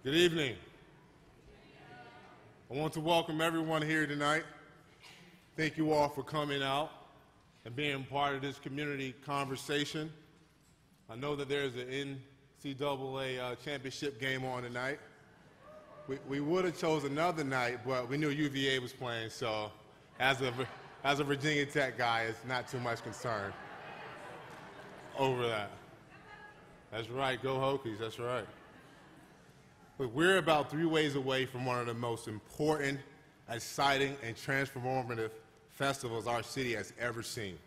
Good evening. I want to welcome everyone here tonight. Thank you all for coming out and being part of this community conversation. I know that there's an NCAA championship game on tonight. We would have chose another night, but we knew UVA was playing, so as a Virginia Tech guy, it's not too much concern over that. That's right, go Hokies, that's right. But we're about 3 ways away from one of the most important, exciting, and transformative festivals our city has ever seen.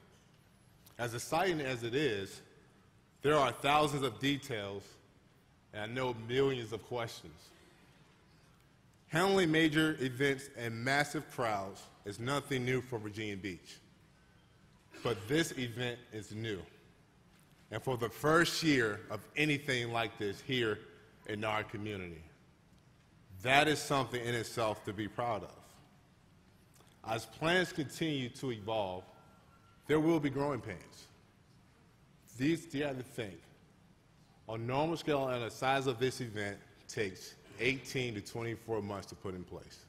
As exciting as it is, there are thousands of details, and I know millions of questions. Handling major events and massive crowds is nothing new for Virginia Beach. But this event is new. And for the first year of anything like this here in our community. That is something in itself to be proud of. As plans continue to evolve, there will be growing pains. You have to think, on a normal scale and the size of this event takes 18 to 24 months to put in place.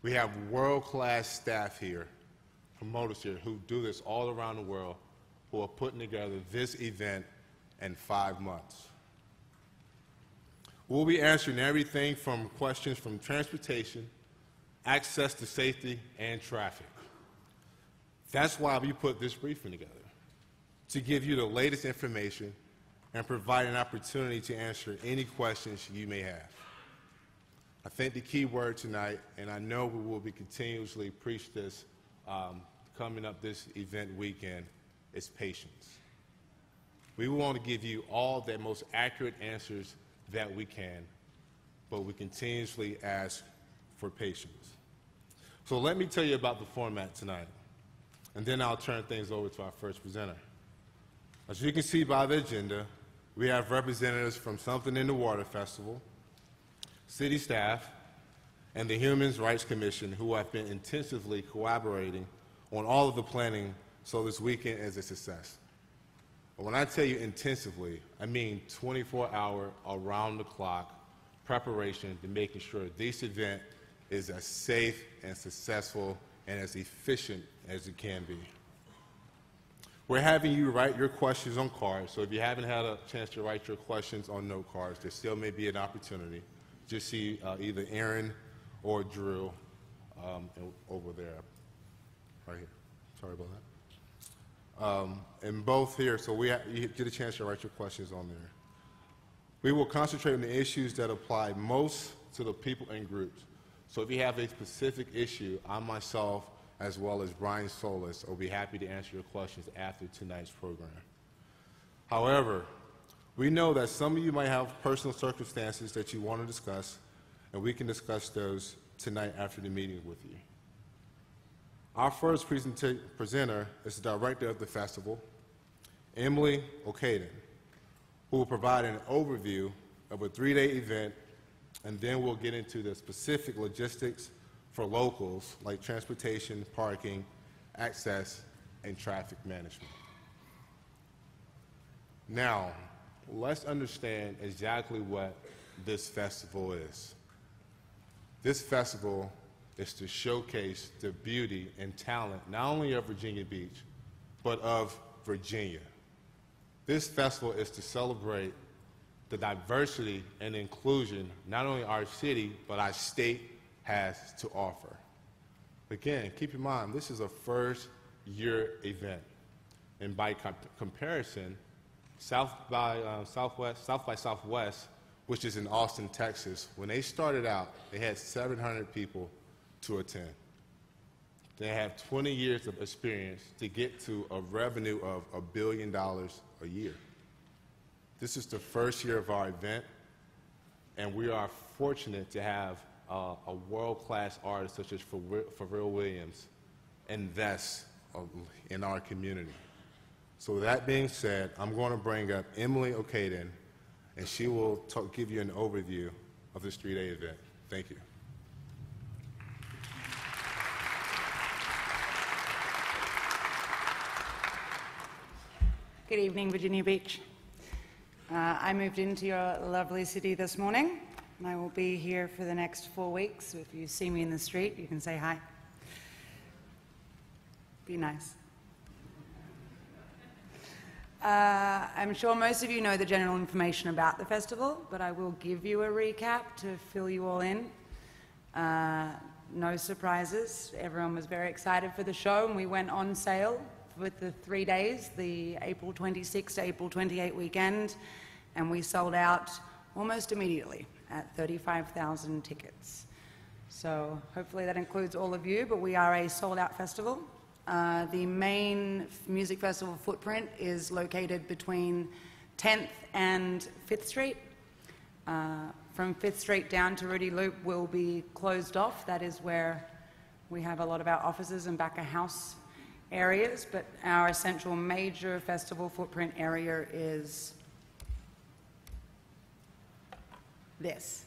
We have world-class staff here, promoters here, who do this all around the world, who are putting together this event in 5 months. We'll be answering everything from questions from transportation, access to safety, and traffic. That's why we put this briefing together, to give you the latest information and provide an opportunity to answer any questions you may have. I think the key word tonight, and I know we will be continuously preach this coming up this event weekend, is patience. We want to give you all the most accurate answers that we can, but we continuously ask for patience. So let me tell you about the format tonight, and then I'll turn things over to our first presenter. As you can see by the agenda, we have representatives from Something in the Water Festival, city staff, and the Human Rights Commission, who have been intensively collaborating on all of the planning so this weekend is a success. But when I tell you intensively, I mean 24-hour, around-the-clock preparation to making sure this event is as safe and successful and as efficient as it can be. We're having you write your questions on cards, so if you haven't had a chance to write your questions on note cards, there still may be an opportunity. Just see either Aaron or Drew over there, right here. Sorry about that. And both here, so you get a chance to write your questions on there. We will concentrate on the issues that apply most to the people and groups. So if you have a specific issue, I myself, as well as Brian Solis, will be happy to answer your questions after tonight's program. However, we know that some of you might have personal circumstances that you want to discuss, and we can discuss those tonight after the meeting with you. Our first presenter is the director of the festival, Emily O'Caden, who will provide an overview of a 3-day event, and then we'll get into the specific logistics for locals like transportation, parking, access, and traffic management. Now, let's understand exactly what this festival is. This festival is to showcase the beauty and talent not only of Virginia Beach, but of Virginia. This festival is to celebrate the diversity and inclusion not only our city, but our state has to offer. Again, keep in mind, this is a first-year event. And by comparison, South by Southwest, which is in Austin, Texas, when they started out, they had 700 people to attend. They have 20 years of experience to get to a revenue of $1 billion a year. This is the first year of our event, and we are fortunate to have a world-class artist such as Pharrell Williams invest in our community. So with that being said, I'm going to bring up Emily O'Caden, and she will give you an overview of this 3-day event. Thank you. Good evening, Virginia Beach. I moved into your lovely city this morning, and I will be here for the next 4 weeks. So if you see me in the street, you can say hi. Be nice. I'm sure most of you know the general information about the festival, but I will give you a recap to fill you all in. No surprises. Everyone was very excited for the show, and we went on sale with the 3 days, the April 26th to April 28th weekend, and we sold out almost immediately at 35,000 tickets. So hopefully that includes all of you, but we are a sold-out festival. The main music festival footprint is located between 10th and 5th Street. From 5th Street down to Rudy Loop will be closed off. That is where we have a lot of our offices and back of house areas, but our essential major festival footprint area is this.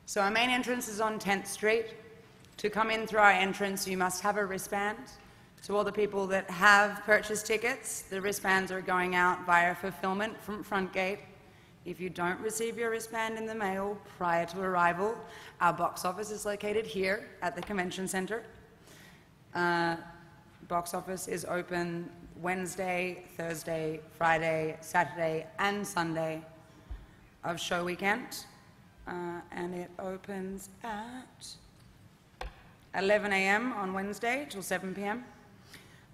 So our main entrance is on 10th Street. To come in through our entrance, you must have a wristband. To all the people that have purchased tickets, the wristbands are going out via fulfillment from front gate. If you don't receive your wristband in the mail prior to arrival, our box office is located here at the Convention Center. Box office is open Wednesday, Thursday, Friday, Saturday, and Sunday of show weekend. And it opens at 11 a.m. on Wednesday till 7 p.m.,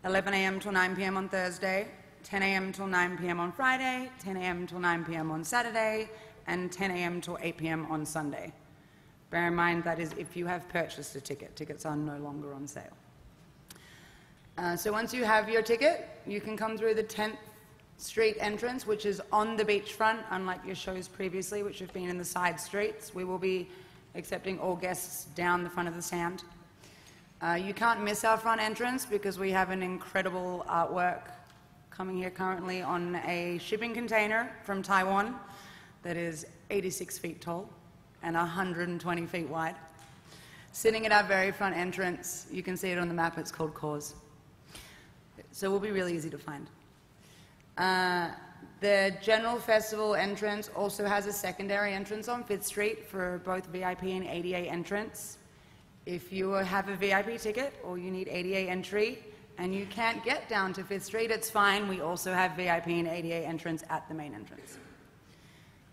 11 a.m. till 9 p.m. on Thursday, 10 a.m. till 9 p.m. on Friday, 10 a.m. till 9 p.m. on Saturday, and 10 a.m. till 8 p.m. on Sunday. Bear in mind that is if you have purchased a ticket. Tickets are no longer on sale. So once you have your ticket, you can come through the 10th Street entrance, which is on the beachfront, unlike your shows previously, which have been in the side streets. We will be accepting all guests down the front of the stand. You can't miss our front entrance because we have an incredible artwork coming here currently on a shipping container from Taiwan that is 86 feet tall and 120 feet wide. Sitting at our very front entrance, you can see it on the map, it's called Cause. So it will be really easy to find. The general festival entrance also has a secondary entrance on 5th Street for both VIP and ADA entrance. If you have a VIP ticket or you need ADA entry and you can't get down to 5th Street, it's fine. We also have VIP and ADA entrance at the main entrance.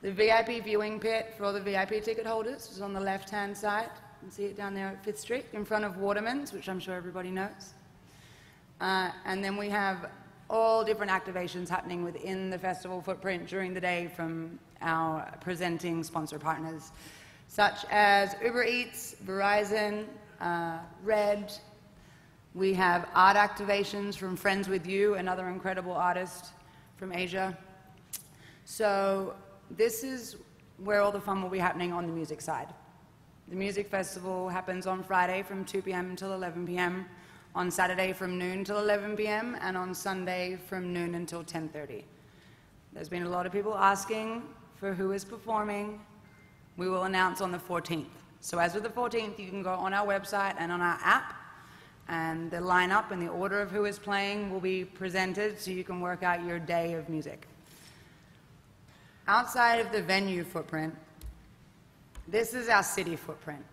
The VIP viewing pit for all the VIP ticket holders is on the left-hand side. You can see it down there at 5th Street in front of Waterman's, which I'm sure everybody knows. And then we have all different activations happening within the festival footprint during the day from our presenting sponsor partners, such as Uber Eats, Verizon, Red. We have art activations from Friends With You, another incredible artist from Asia. So this is where all the fun will be happening on the music side. The music festival happens on Friday from 2 p.m. till 11 p.m., on Saturday from noon till 11 p.m., and on Sunday from noon until 10:30. There's been a lot of people asking for who is performing. We will announce on the 14th. So as of the 14th, you can go on our website and on our app, and the lineup and the order of who is playing will be presented so you can work out your day of music. Outside of the venue footprint, this is our city footprint.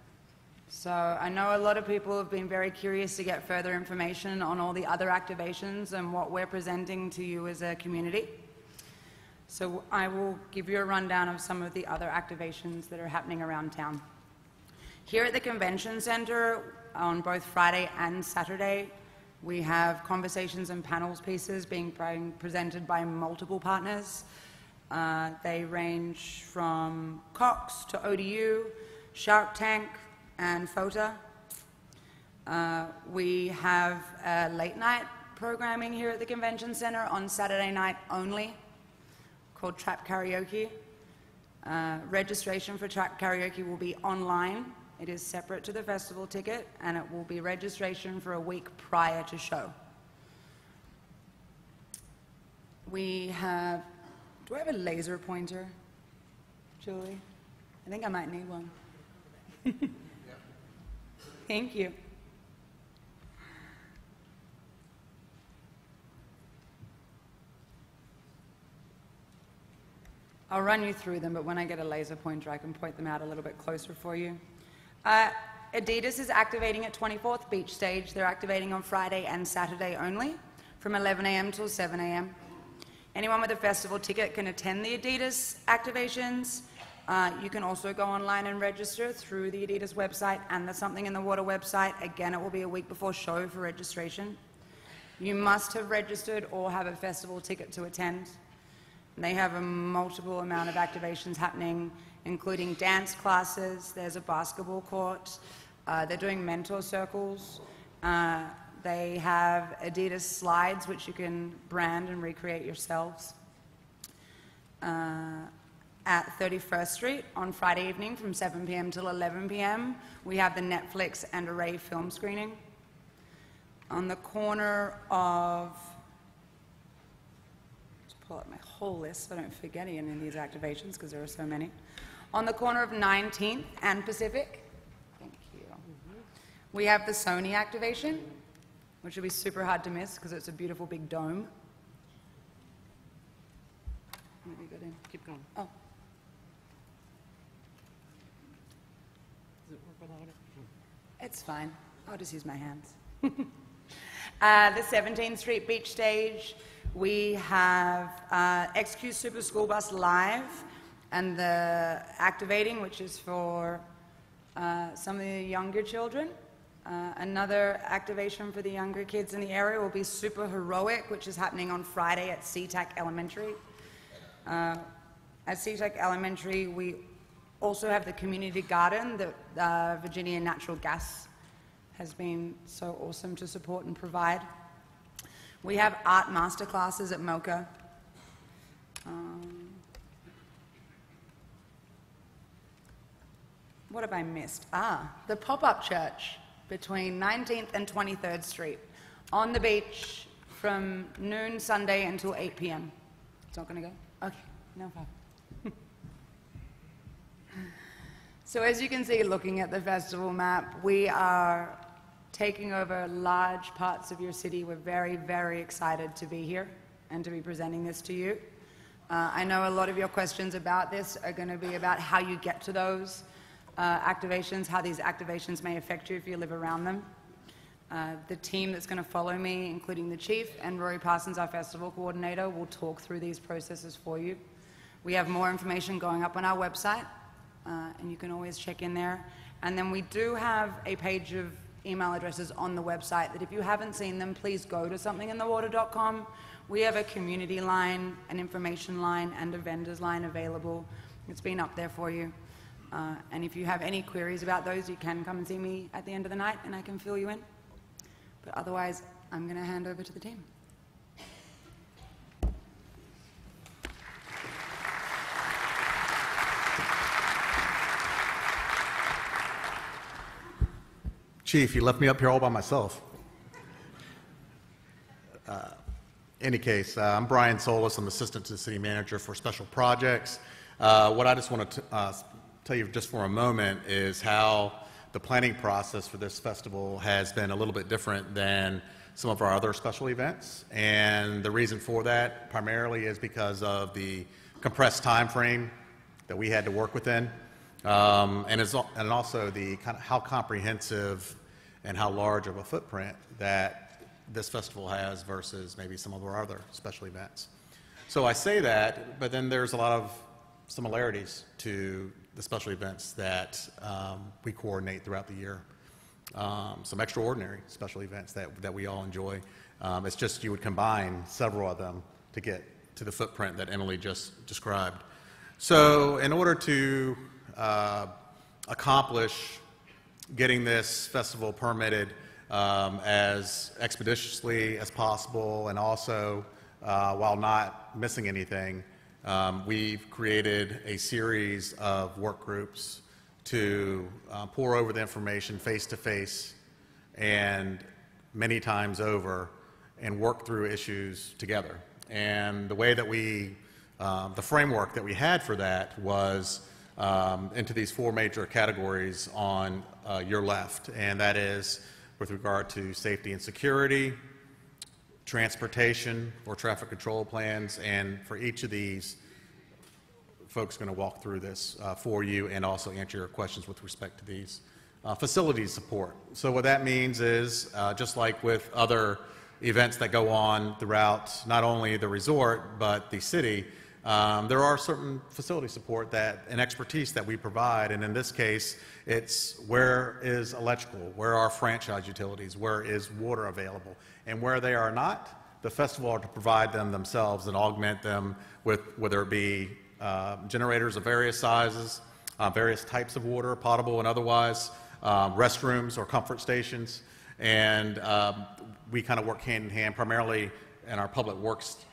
So I know a lot of people have been very curious to get further information on all the other activations and what we're presenting to you as a community. So I will give you a rundown of some of the other activations that are happening around town. Here at the Convention Center, on both Friday and Saturday, we have conversations and panels pieces being presented by multiple partners. They range from Cox to ODU, Shark Tank, and FOTA. We have late night programming here at the Convention Center on Saturday night only, called Trap Karaoke. Registration for Trap Karaoke will be online. It is separate to the festival ticket, and it will be registration for a week prior to show. We have, do I have a laser pointer, Julie? I think I might need one. Thank you. I'll run you through them, but when I get a laser pointer, I can point them out a little bit closer for you. Adidas is activating at 24th Beach Stage. They're activating on Friday and Saturday only, from 11 a.m. till 7 a.m. Anyone with a festival ticket can attend the Adidas activations. You can also go online and register through the Adidas website and the Something in the Water website. Again, it will be a week before show for registration. You must have registered or have a festival ticket to attend. They have a multiple amount of activations happening, including dance classes. There's a basketball court. They're doing mentor circles. They have Adidas slides, which you can brand and recreate yourselves. At 31st Street on Friday evening from 7 p.m. till 11 p.m., we have the Netflix and Array film screening. On the corner of, let's pull up my whole list so I don't forget any of these activations because there are so many. On the corner of 19th and Pacific, thank you, we have the Sony activation, which will be super hard to miss because it's a beautiful big dome. Maybe go in. Keep going. Oh. Does it work without it? It's fine. I'll just use my hands. The 17th Street Beach Stage, we have XQ Super School Bus Live and the activating, which is for some of the younger children. Another activation for the younger kids in the area will be Super Heroic, which is happening on Friday at SeaTac Elementary. At SeaTac Elementary, we also have the community garden that Virginia Natural Gas has been so awesome to support and provide. We have art masterclasses at Mocha. What have I missed? The pop-up church between 19th and 23rd Street on the beach from noon Sunday until 8 p.m. It's not going to go? Okay, no problem. So as you can see, looking at the festival map, we are taking over large parts of your city. We're very, very excited to be here and to be presenting this to you. I know a lot of your questions about this are going to be about how you get to those activations, how these activations may affect you if you live around them. The team that's going to follow me, including the chief and Rory Parsons, our festival coordinator, will talk through these processes for you. We have more information going up on our website, and you can always check in there. And then we do have a page of email addresses on the website that if you haven't seen them, please go to somethinginthewater.com. We have a community line, an information line, and a vendors line available. It's been up there for you. And if you have any queries about those, you can come and see me at the end of the night and I can fill you in. But otherwise, I'm going to hand over to the team. Chief, you left me up here all by myself. Any case, I'm Brian Solis. I'm Assistant to the City Manager for Special Projects. What I just want to tell you just for a moment is how the planning process for this festival has been a little bit different than some of our other special events. And the reason for that primarily is because of the compressed time frame that we had to work within. And also the kind of how comprehensive and how large of a footprint that this festival has versus maybe some of our other special events. So I say that, but then there's a lot of similarities to the special events that we coordinate throughout the year. Some extraordinary special events that we all enjoy. It's just you would combine several of them to get to the footprint that Emily just described. So in order to accomplish getting this festival permitted as expeditiously as possible and also while not missing anything, we've created a series of work groups to pour over the information face to face and many times over and work through issues together. And the way that the framework that we had for that was into these four major categories on your left, and that is with regard to safety and security, transportation or traffic control plans, and for each of these, folks going to walk through this for you and also answer your questions with respect to these. Facility support. So what that means is, just like with other events that go on throughout not only the resort but the city, there are certain facility support and expertise that we provide, and in this case, it's where is electrical, where are franchise utilities, where is water available, and where they are not, the festival are to provide them themselves and augment them with whether it be generators of various sizes, various types of water, potable and otherwise, restrooms or comfort stations, and we kind of work hand in hand, primarily in our public works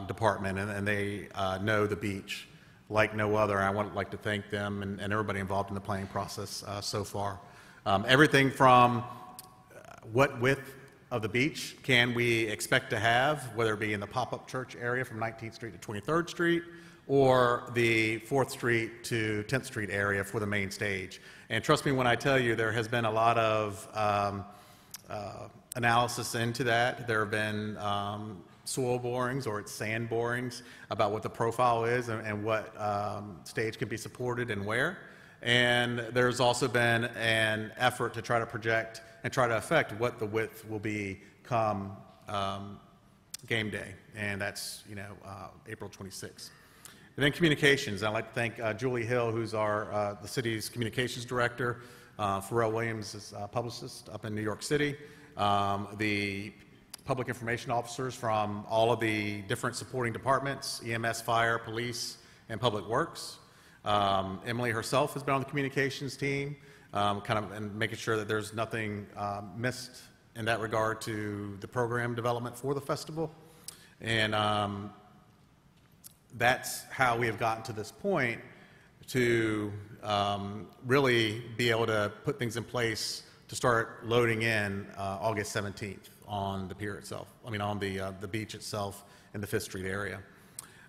department, and they know the beach like no other. I would like to thank them and everybody involved in the planning process so far. Everything from what width of the beach can we expect to have, whether it be in the pop-up church area from 19th Street to 23rd Street, or the 4th Street to 10th Street area for the main stage. And trust me when I tell you, there has been a lot of analysis into that. There have been soil borings or it's sand borings about what the profile is and what stage can be supported and where. And there's also been an effort to try to project and try to affect what the width will be come game day, and that's April 26th. And then communications. I'd like to thank Julie Hill, who's the city's communications director. Pharrell Williams is a publicist up in New York City. The public information officers from all of the different supporting departments, EMS, fire, police, and public works. Emily herself has been on the communications team, and making sure that there's nothing missed in that regard to the program development for the festival. And that's how we have gotten to this point to really be able to put things in place to start loading in August 17th on the pier itself, on the beach itself in the 5th Street area.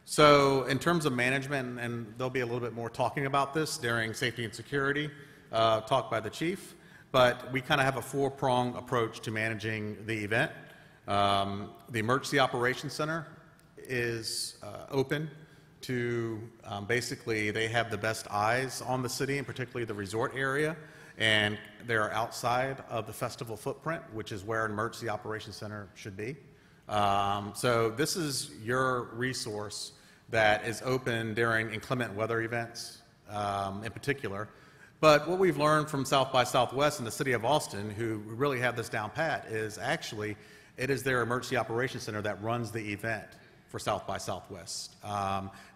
So in terms of management, and there'll be a little bit more talking about this during safety and security talk by the chief, but we kind of have a four-pronged approach to managing the event. The Emergency Operations Center is open to basically they have the best eyes on the city and particularly the resort area, and they're outside of the festival footprint, which is where an Emergency Operations Center should be. So this is your resource that is open during inclement weather events in particular. But what we've learned from South by Southwest and the city of Austin, who really have this down pat, is actually it is their Emergency Operations Center that runs the event for South by Southwest.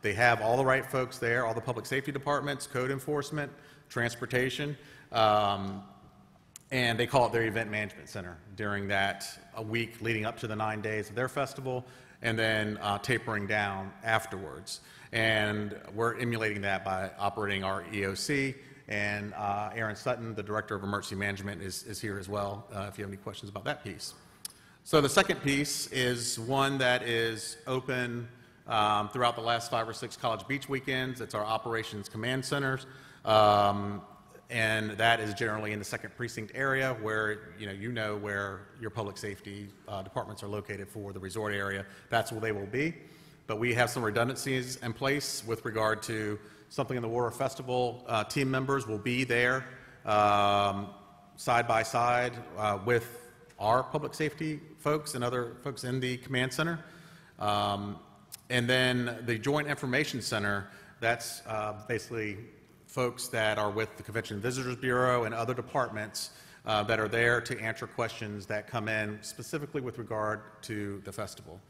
They have all the right folks there, all the public safety departments, code enforcement, transportation, and they call it their event management center during that a week leading up to the 9 days of their festival, and then tapering down afterwards. And we're emulating that by operating our EOC, and Aaron Sutton, the Director of Emergency Management, is here as well if you have any questions about that piece. So the second piece is one that is open throughout the last 5 or 6 College Beach weekends. It's our Operations Command Centers, and that is generally in the 2nd Precinct area where where your public safety departments are located for the resort area. That's where they will be. But we have some redundancies in place with regard to Something in the Water Festival. Team members will be there side by side with our public safety folks and other folks in the command center. And then the Joint Information Center, that's basically folks that are with the Convention and Visitors Bureau and other departments that are there to answer questions that come in specifically with regard to the festival.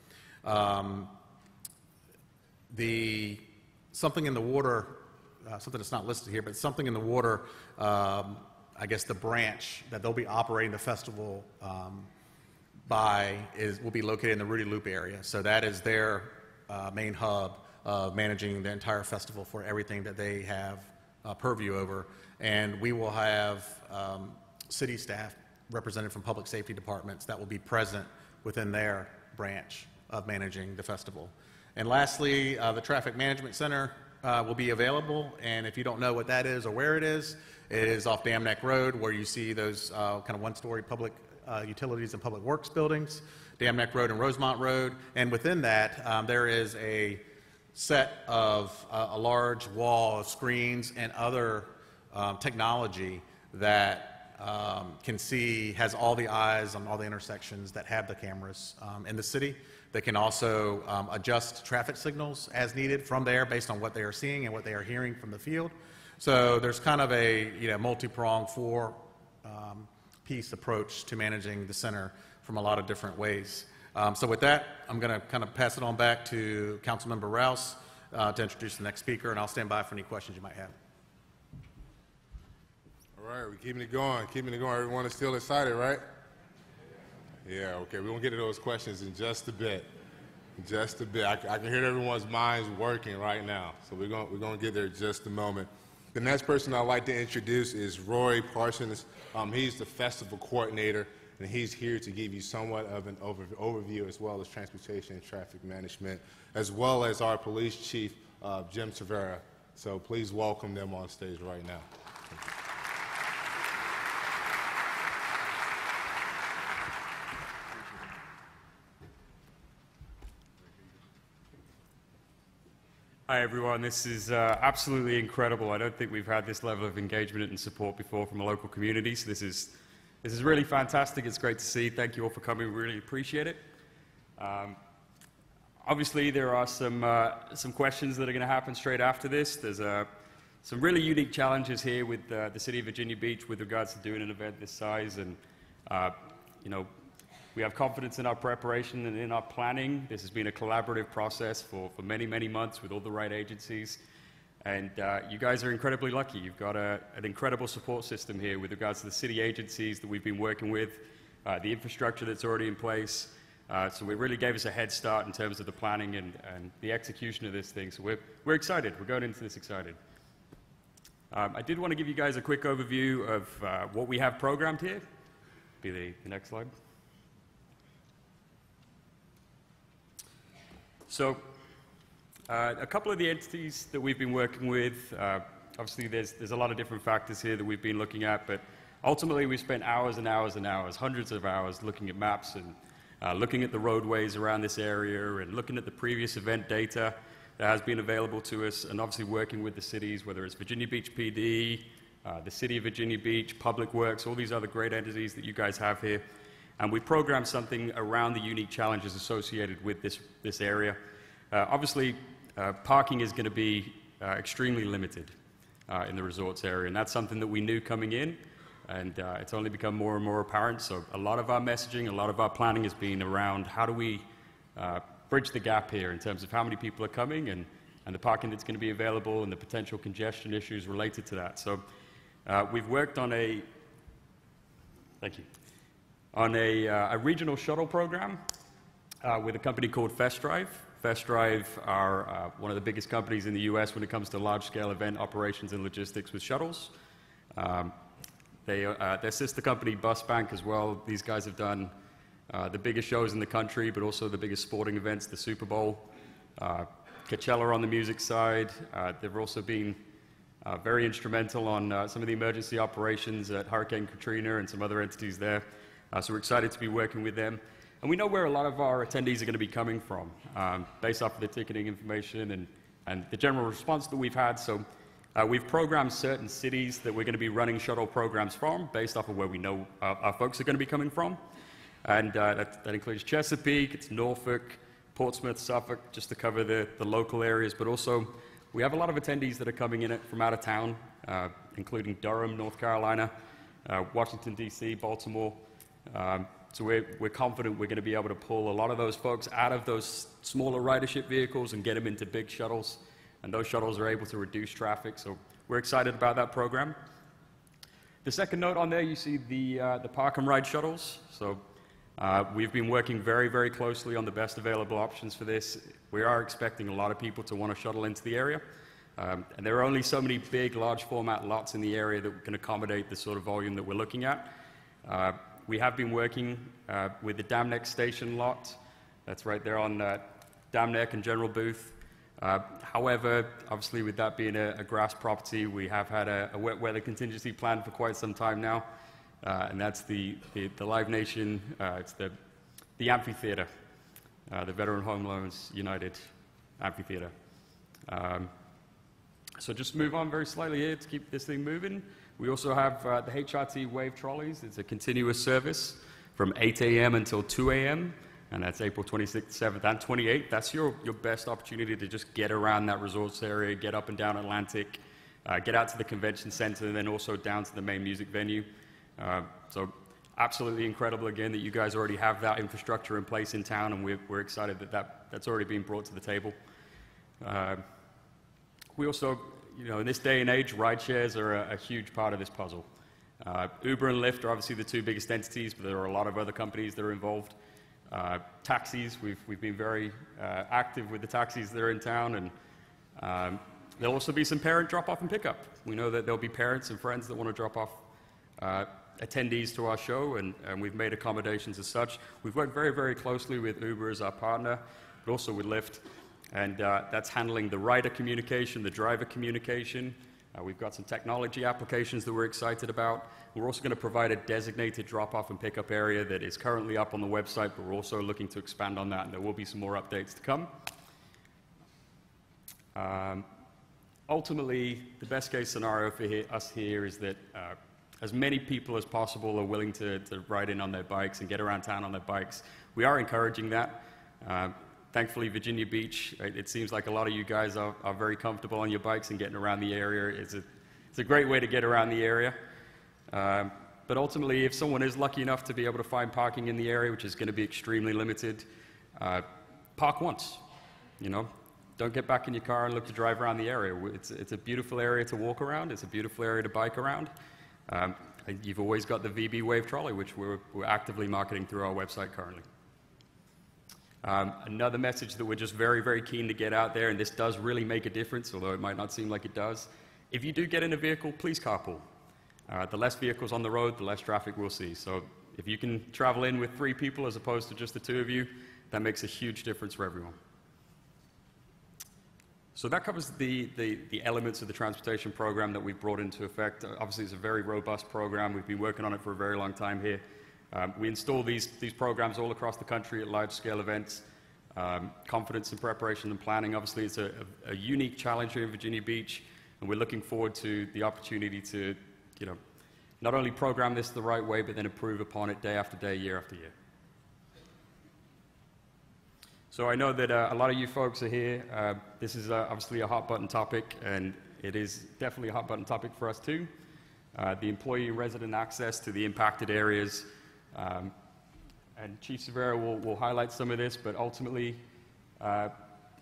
The Something in the Water, something that's not listed here, but Something in the Water, I guess the branch that they'll be operating the festival will be located in the Rudy Loop area. So that is their main hub of managing the entire festival for everything that they have purview over. And we will have city staff represented from public safety departments that will be present within their branch of managing the festival. And lastly, the Traffic Management Center will be available, and if you don't know what that is or where it is off Dam Neck Road, where you see those kind of one-story public utilities and public works buildings, Dam Neck Road and Rosemont Road, and within that there is a set of a large wall of screens and other technology that can see, has all the eyes on all the intersections that have the cameras in the city. They can also adjust traffic signals as needed from there based on what they are seeing and what they are hearing from the field. So there's kind of a multi-pronged four-piece approach to managing the center from a lot of different ways. So with that, I'm going to kind of pass it on back to Councilmember Rouse to introduce the next speaker, and I'll stand by for any questions you might have. All right, we're keeping it going, Everyone is still excited, right? Yeah, okay, we're going to get to those questions in just a bit. I can hear everyone's minds working right now, so we're going to get there in just a moment. The next person I'd like to introduce is Rory Parsons. He's the festival coordinator, and he's here to give you somewhat of an overview, as well as transportation and traffic management, as well as our police chief, Jim Tavera. So please welcome them on stage right now. Hi everyone, this is absolutely incredible. I don't think we've had this level of engagement and support before from a local community, so this is really fantastic. It's great to see. Thank you all for coming. We really appreciate it. Obviously, there are some questions that are going to happen straight after this. There's some really unique challenges here with the City of Virginia Beach with regards to doing an event this size, and we have confidence in our preparation and in our planning. This has been a collaborative process for many, many months with all the right agencies. And you guys are incredibly lucky. You've got an incredible support system here with regards to the city agencies that we've been working with, the infrastructure that's already in place. So it really gave us a head start in terms of the planning and the execution of this thing. So we're excited. We're going into this excited. I did want to give you guys a quick overview of what we have programmed here. Be the next slide. So a couple of the entities that we've been working with, obviously there's a lot of different factors here that we've been looking at, but ultimately we spent hours and hours and hours, hundreds of hours looking at maps and looking at the roadways around this area and looking at the previous event data that has been available to us, and obviously working with the cities, whether it's Virginia Beach PD, the City of Virginia Beach, Public Works, all these other great entities that you guys have here. And we programmed something around the unique challenges associated with this area. Obviously, parking is going to be extremely limited in the resorts area, and that's something that we knew coming in, and it's only become more and more apparent. So a lot of our messaging, a lot of our planning has been around how do we bridge the gap here in terms of how many people are coming and the parking that's going to be available and the potential congestion issues related to that. So we've worked on a regional shuttle program with a company called Fest Drive. Fest Drive are one of the biggest companies in the U.S. when it comes to large-scale event operations and logistics with shuttles. Their sister company, Bus Bank, as well. These guys have done the biggest shows in the country, but also the biggest sporting events, the Super Bowl, Coachella on the music side. They've also been very instrumental on some of the emergency operations at Hurricane Katrina and some other entities there. So we're excited to be working with them. And we know where a lot of our attendees are going to be coming from, based off of the ticketing information and the general response that we've had. So we've programmed certain cities that we're going to be running shuttle programs from, based off of where we know our folks are going to be coming from. And that includes Chesapeake, it's Norfolk, Portsmouth, Suffolk, just to cover the local areas. But also, we have a lot of attendees that are coming in from out of town, including Durham, North Carolina, Washington, D.C., Baltimore. So we're confident we're going to be able to pull a lot of those folks out of those smaller ridership vehicles and get them into big shuttles. And those shuttles are able to reduce traffic. So we're excited about that program. The second note on there, you see the park and ride shuttles. So we've been working very, very closely on the best available options for this. We are expecting a lot of people to want to shuttle into the area. And there are only so many big, large format lots in the area that can accommodate the sort of volume that we're looking at. We have been working with the Dam Neck Station lot. That's right there on Dam Neck and General Booth. However, obviously with that being a grass property, we have had a wet weather contingency plan for quite some time now. And that's the Live Nation, it's the amphitheater, the Veteran Home Loans United Amphitheater. So just move on very slightly here to keep this thing moving. We also have the HRT Wave Trolleys. It's a continuous service from 8 a.m. until 2 a.m., and that's April 26th, 7th, and 28th. That's your best opportunity to just get around that resorts area, get up and down Atlantic, get out to the convention center, and then also down to the main music venue. So absolutely incredible, again, that you guys already have that infrastructure in place in town, and we're excited that's already been brought to the table. We also, in this day and age, ride shares are a huge part of this puzzle. Uber and Lyft are obviously the two biggest entities, but there are a lot of other companies that are involved. Taxis, we've been very active with the taxis that are in town, and there'll also be some parent drop-off and pickup. We know that there'll be parents and friends that want to drop off attendees to our show, and we've made accommodations as such. We've worked very, very closely with Uber as our partner, but also with Lyft, and that's handling the rider communication, the driver communication. We've got some technology applications that we're excited about. We're also going to provide a designated drop-off and pickup area that is currently up on the website, but we're also looking to expand on that, and there will be some more updates to come. Ultimately, the best case scenario for us here is that as many people as possible are willing to ride in on their bikes and get around town on their bikes. We are encouraging that. Thankfully, Virginia Beach, it seems like a lot of you guys are very comfortable on your bikes and getting around the area. It's a great way to get around the area. But ultimately, if someone is lucky enough to be able to find parking in the area, which is going to be extremely limited, park once. Don't get back in your car and look to drive around the area. It's a beautiful area to walk around. It's a beautiful area to bike around. You've always got the VB Wave Trolley, which we're actively marketing through our website currently. Another message that we're just very, very keen to get out there, and this does really make a difference, although it might not seem like it does. If you do get in a vehicle, please carpool. The less vehicles on the road, the less traffic we'll see. So if you can travel in with 3 people as opposed to just the 2 of you, that makes a huge difference for everyone. So that covers the elements of the transportation program that we've brought into effect. Obviously, it's a very robust program. We've been working on it for a very long time here. We install these programs all across the country at large-scale events. Confidence in preparation and planning, obviously, is a unique challenge here in Virginia Beach, and we're looking forward to the opportunity to, not only program this the right way, but then improve upon it day after day, year after year. So I know that a lot of you folks are here. This is obviously a hot-button topic, and it is definitely a hot-button topic for us too. The employee and resident access to the impacted areas. And Chief Severa will highlight some of this, but ultimately,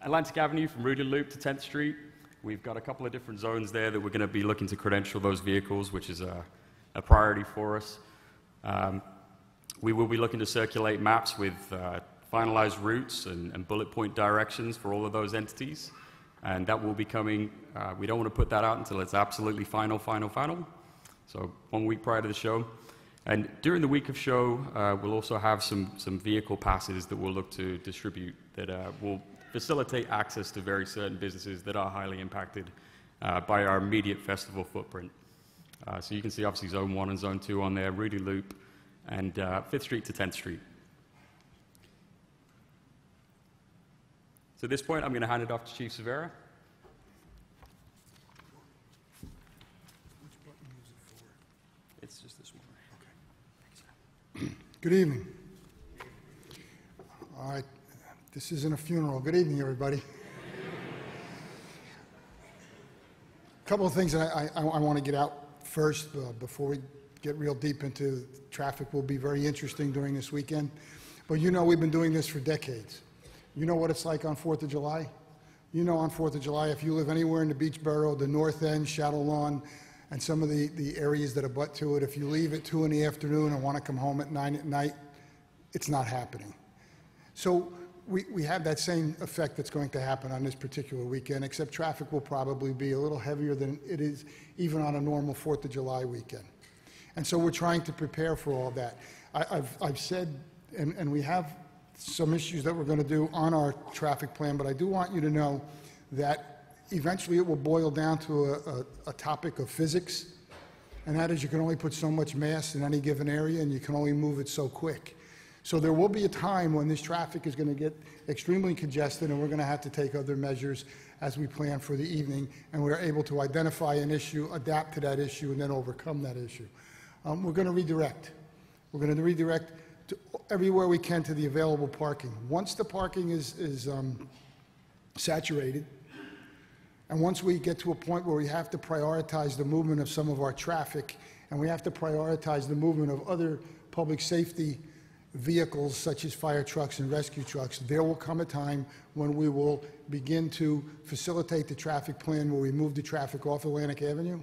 Atlantic Avenue from Rudy Loop to 10th Street, we've got a couple of different zones there that we're going to be looking to credential those vehicles, which is a priority for us. We will be looking to circulate maps with finalized routes and bullet point directions for all of those entities, and that will be coming. We don't want to put that out until it's absolutely final. So 1 week prior to the show. And during the week of show, we'll also have some vehicle passes that we'll look to distribute that will facilitate access to very certain businesses that are highly impacted by our immediate festival footprint. So you can see obviously Zone 1 and Zone 2 on there, Rudy Loop, and 5th Street to 10th Street. So at this point, I'm going to hand it off to Chief Severa. Which button is it for? It's just this one. Good evening. All right, this isn't a funeral. Good evening, everybody. A couple of things that I want to get out first before we get real deep into traffic. Will be very interesting during this weekend. But we've been doing this for decades. You know what it's like on 4th of July? On 4th of July, if you live anywhere in the Beach Borough, the North End, Shadow Lawn, and some of the areas that abut to it, if you leave at 2 in the afternoon and want to come home at 9 at night, it's not happening. So we have that same effect that's going to happen on this particular weekend, except traffic will probably be a little heavier than it is even on a normal 4th of July weekend. And so we're trying to prepare for all that. I've said, and we have some issues that we're going to do on our traffic plan, but I do want you to know that eventually it will boil down to a topic of physics, and that is you can only put so much mass in any given area, and you can only move it so quick. So there will be a time when this traffic is going to get extremely congested, and we're going to have to take other measures, as we plan for the evening, and we're able to identify an issue, adapt to that issue, and then overcome that issue. We're going to redirect. We're going to redirect to everywhere we can to the available parking. Once the parking is saturated, and once we get to a point where we have to prioritize the movement of some of our traffic, and we have to prioritize the movement of other public safety vehicles such as fire trucks and rescue trucks, there will come a time when we will begin to facilitate the traffic plan where we move the traffic off Atlantic Avenue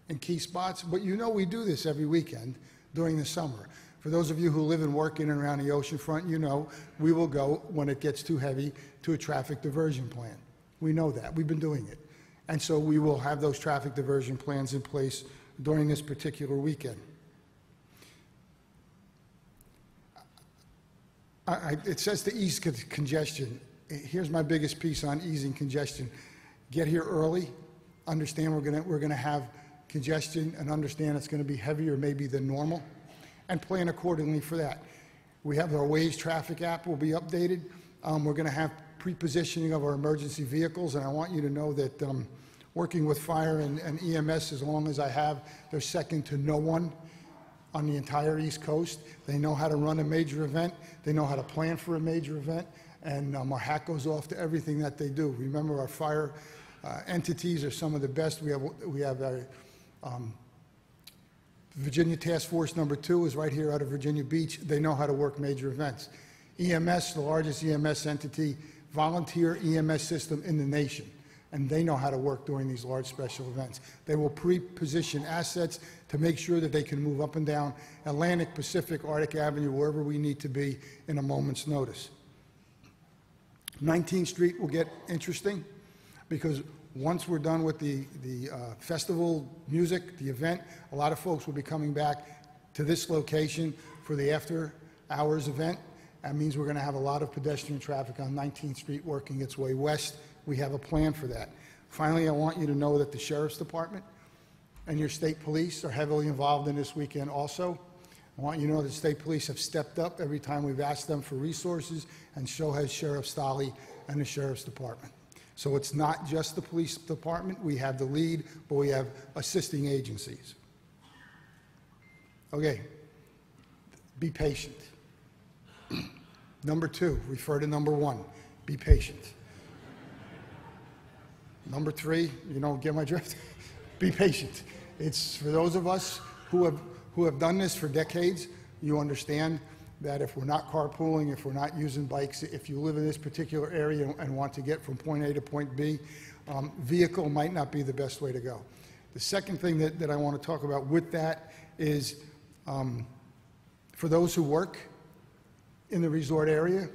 in key spots. But you know we do this every weekend during the summer. For those of you who live and work in and around the oceanfront, you know we will go, when it gets too heavy, to a traffic diversion plan. We know that. We've been doing it. And so we will have those traffic diversion plans in place during this particular weekend. It says to ease congestion. Here's my biggest piece on easing congestion. Get here early, understand we're gonna have congestion, and understand it's gonna be heavier maybe than normal, and plan accordingly for that. We have our Waze traffic app will be updated. We're gonna have pre-positioning of our emergency vehicles, and I want you to know that working with fire and EMS as long as I have, they're second to no one on the entire East Coast. They know how to run a major event. They know how to plan for a major event. And our hat goes off to everything that they do. Remember, our fire entities are some of the best. We have our Virginia Task Force number 2 is right here out of Virginia Beach. They know how to work major events. EMS, the largest EMS entity, volunteer EMS system in the nation. And they know how to work during these large special events. They will pre-position assets to make sure that they can move up and down Atlantic, Pacific, Arctic Avenue, wherever we need to be in a moment's notice. 19th Street will get interesting because once we're done with the festival music, the event, a lot of folks will be coming back to this location for the after hours event. That means we're going to have a lot of pedestrian traffic on 19th Street working its way west. We have a plan for that. Finally, I want you to know that the Sheriff's Department and your state police are heavily involved in this weekend also. I want you to know that the state police have stepped up every time we've asked them for resources, and so has Sheriff Stolle and the Sheriff's Department. So it's not just the police department. We have the lead, but we have assisting agencies. Okay, be patient. Number 2, refer to number 1, be patient. Number 3, you don't get my drift? Be patient. It's for those of us who have done this for decades, you understand that if we're not carpooling, if we're not using bikes, if you live in this particular area and want to get from point A to point B, vehicle might not be the best way to go. The second thing that I want to talk about with that is for those who work in the resort area,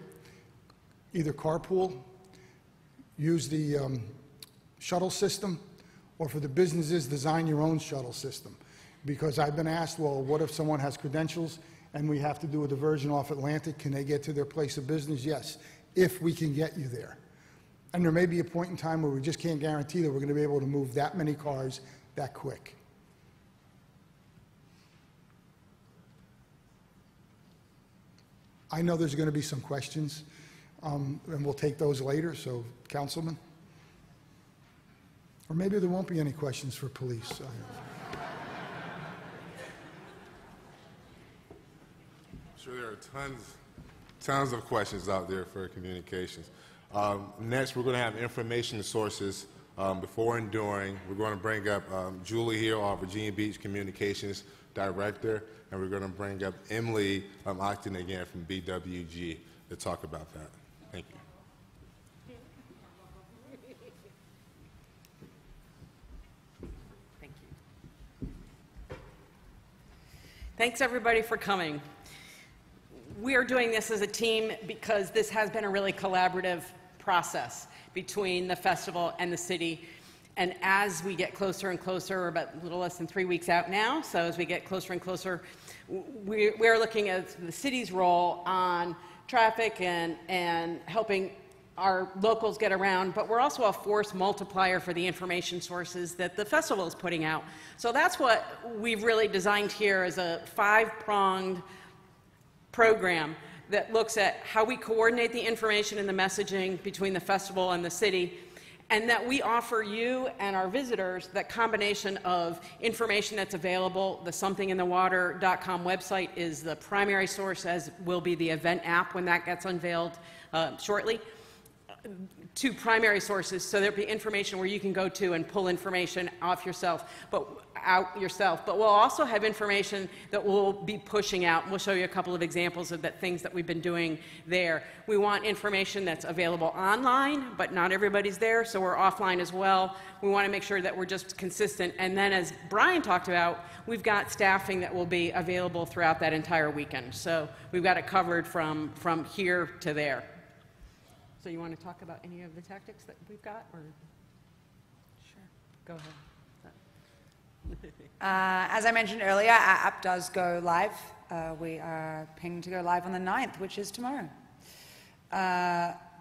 either carpool, use the shuttle system, or for the businesses, design your own shuttle system. Because I've been asked, well, what if someone has credentials and we have to do a diversion off Atlantic? Can they get to their place of business? Yes, if we can get you there. And there may be a point in time where we just can't guarantee that we're going to be able to move that many cars that quick. I know there's going to be some questions, and we'll take those later, so Councilman. Or maybe there won't be any questions for police. Sure, there are tons of questions out there for communications. Next, we're going to have information sources before and during. We're going to bring up Julie here, our Virginia Beach Communications Director, and we're going to bring up Emily Octon again from BWG to talk about that. Thank you. Thanks, everybody, for coming. We are doing this as a team because this has been a really collaborative process between the festival and the city. And as we get closer and closer, we're about a little less than 3 weeks out now, so as we get closer and closer, we're looking at the city's role on traffic and helping our locals get around, but we're also a force multiplier for the information sources that the festival is putting out. So that's what we've really designed here as a 5-pronged program that looks at how we coordinate the information and the messaging between the festival and the city, and that we offer you and our visitors that combination of information that's available. The somethinginthewater.com website is the primary source, as will be the event app when that gets unveiled shortly. Two primary sources, so there'll be information where you can go to and pull information off yourself, but we'll also have information that we'll be pushing out, and we'll show you a couple of examples of the things that we've been doing there. We want information that's available online, but not everybody's there, so we're offline as well. We want to make sure that we're just consistent, and then as Brian talked about, we've got staffing that will be available throughout that entire weekend, so we've got it covered from here to there. So you want to talk about any of the tactics that we've got, or? Sure. Go ahead. As I mentioned earlier, our app does go live. We are pinged to go live on the 9th, which is tomorrow.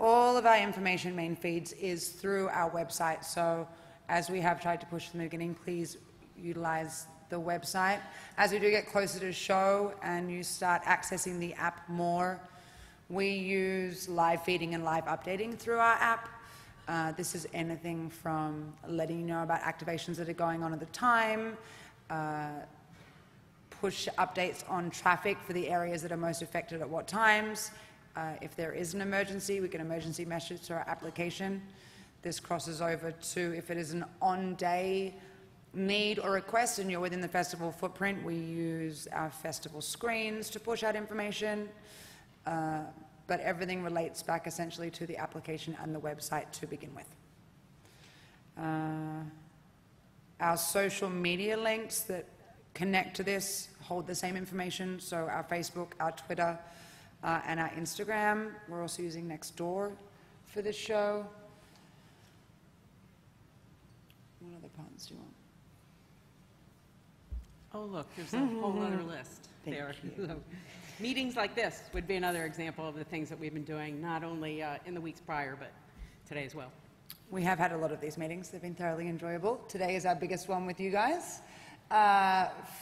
All of our information main feeds is through our website, so as we have tried to push from the beginning, please utilize the website. As we do get closer to show and you start accessing the app more, we use live feeding and live updating through our app. This is anything from letting you know about activations that are going on at the time, push updates on traffic for the areas that are most affected at what times. If there is an emergency, we get an emergency message to our application. This crosses over to if it is an on-day need or request and you're within the festival footprint, we use our festival screens to push out information. But everything relates back essentially to the application and the website to begin with. Our social media links that connect to this hold the same information, so our Facebook, our Twitter, and our Instagram. We're also using Nextdoor for this show. What other parts do you want? Oh, look, there's a whole other list there. Meetings like this would be another example of the things that we've been doing, not only in the weeks prior, but today as well. We have had a lot of these meetings. They've been thoroughly enjoyable. Today is our biggest one with you guys.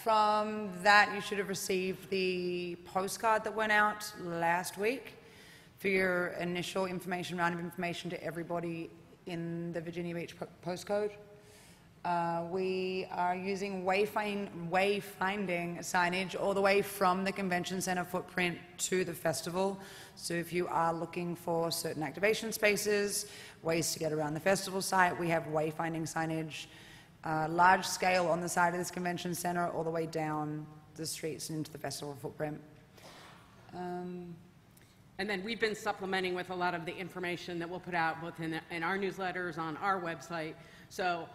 From that, you should have received the postcard that went out last week for your initial information, round of information to everybody in the Virginia Beach postcode. We are using wayfinding signage all the way from the convention center footprint to the festival. So if you are looking for certain activation spaces, ways to get around the festival site, we have wayfinding signage, large scale on the side of this convention center all the way down the streets and into the festival footprint. And then we've been supplementing with a lot of the information that we'll put out both in our newsletters, on our website. So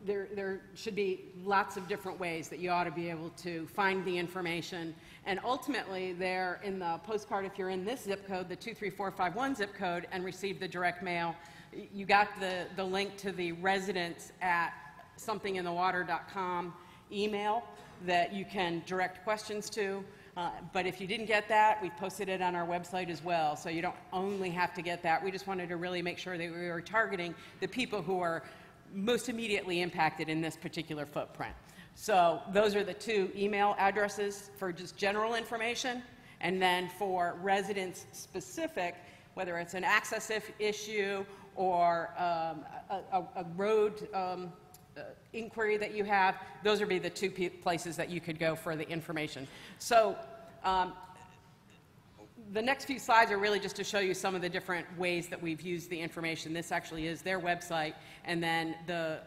there should be lots of different ways that you ought to be able to find the information. And ultimately, there in the postcard, if you're in this zip code, the 23451 zip code, and received the direct mail, you got the link to the residents at somethinginthewater.com email that you can direct questions to. But if you didn't get that, we've posted it on our website as well. So you don't only have to get that. We just wanted to really make sure that we were targeting the people who are most immediately impacted in this particular footprint. So those are the two email addresses for just general information, and then for residents specific, whether it's an access issue or a road inquiry that you have, those would be the two places that you could go for the information. So the next few slides are really just to show you some of the different ways that we've used the information. This actually is their website, and then the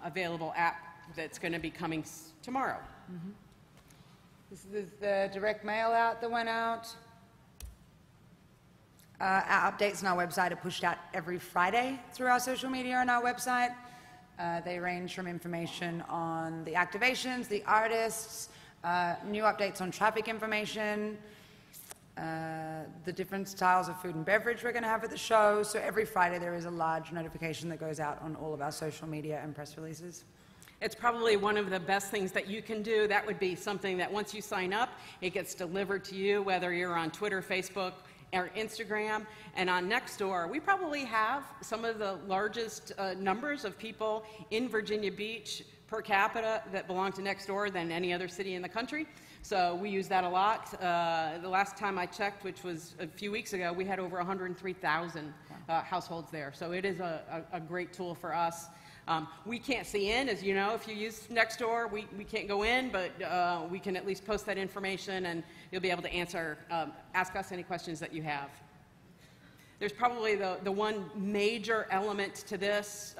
available app that's going to be coming tomorrow. Mm-hmm. This is the direct mail out that went out. Our updates on our website are pushed out every Friday through our social media and our website. They range from information on the activations, the artists, new updates on traffic information, the different styles of food and beverage we're going to have at the show. So every Friday there is a large notification that goes out on all of our social media and press releases. It's probably one of the best things that you can do. That would be something that once you sign up, it gets delivered to you, whether you're on Twitter, Facebook, or Instagram. And on Nextdoor, we probably have some of the largest numbers of people in Virginia Beach per capita that belong to next door than any other city in the country. So we use that a lot. The last time I checked, which was a few weeks ago, we had over 103,000 households there. So it is a great tool for us. We can't see in, as you know, if you use Nextdoor, we can't go in, but we can at least post that information, and you'll be able to ask us any questions that you have. There's probably the one major element to this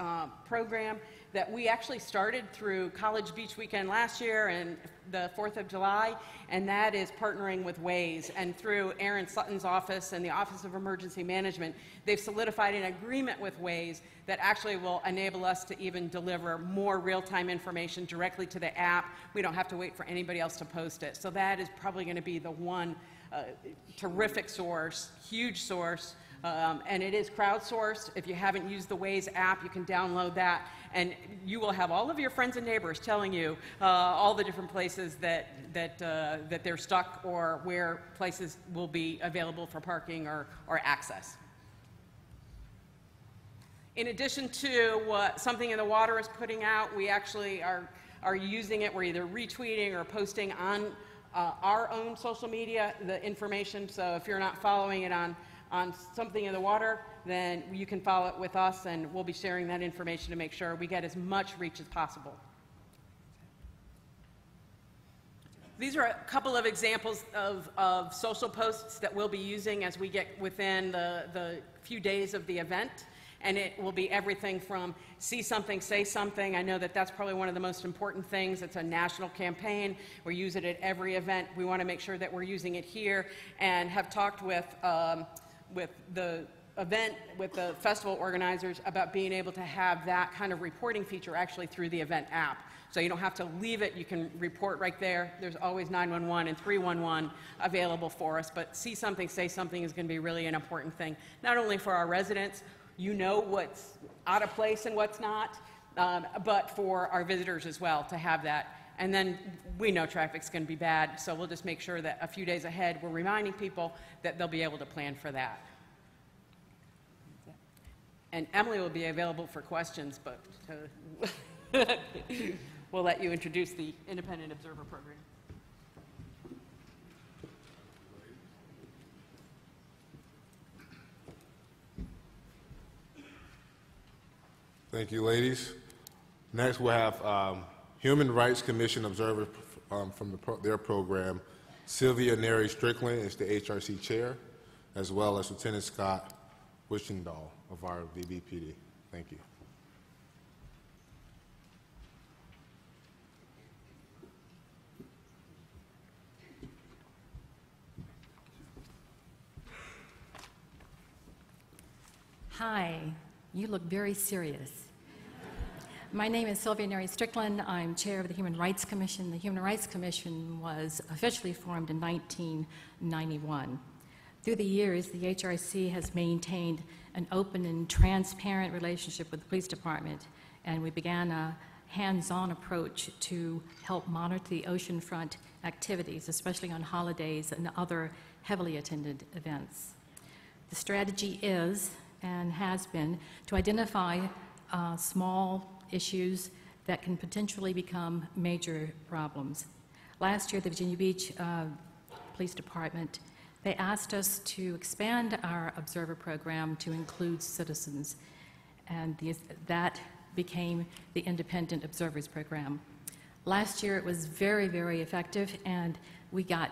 program that we actually started through College Beach Weekend last year and the 4th of July, and that is partnering with Waze. And through Aaron Sutton's office and the Office of Emergency Management, they've solidified an agreement with Waze that actually will enable us to even deliver more real-time information directly to the app. We don't have to wait for anybody else to post it. So that is probably going to be the one terrific source, huge source. And it is crowdsourced. If you haven't used the Waze app, you can download that, and you will have all of your friends and neighbors telling you all the different places that they're stuck, or where places will be available for parking or access. In addition to what Something in the Water is putting out, we actually are using it. We're either retweeting or posting on our own social media the information. So if you're not following it on Something in the Water, then you can follow it with us, and we'll be sharing that information to make sure we get as much reach as possible. These are a couple of examples of social posts that we'll be using as we get within the few days of the event. And it will be everything from see something, say something. I know that that's probably one of the most important things. It's a national campaign. We use it at every event. We want to make sure that we're using it here, and have talked with the event, with the festival organizers, about being able to have that kind of reporting feature actually through the event app. So you don't have to leave it. You can report right there. There's always 911 and 311 available for us. But see something, say something is going to be really an important thing, not only for our residents, you know what's out of place and what's not, but for our visitors as well to have that. And then we know traffic's going to be bad, so we'll just make sure that a few days ahead we're reminding people that they'll be able to plan for that. And Emily will be available for questions, but we'll let you introduce the Independent Observer Program. Thank you, ladies. Next, we'll have Human Rights Commission observer from their program. Sylvia Neri Strickland is the HRC chair, as well as Lieutenant Scott Wishingdahl of our VBPD. Thank you. Hi, you look very serious. My name is Sylvia Neri Strickland. I'm chair of the Human Rights Commission. The Human Rights Commission was officially formed in 1991. Through the years, the HRC has maintained an open and transparent relationship with the police department, and we began a hands-on approach to help monitor the oceanfront activities, especially on holidays and other heavily attended events. The strategy is, and has been, to identify small issues that can potentially become major problems. Last year, the Virginia Beach Police Department, they asked us to expand our observer program to include citizens, and that became the Independent Observers Program. Last year, it was very, very effective, and we got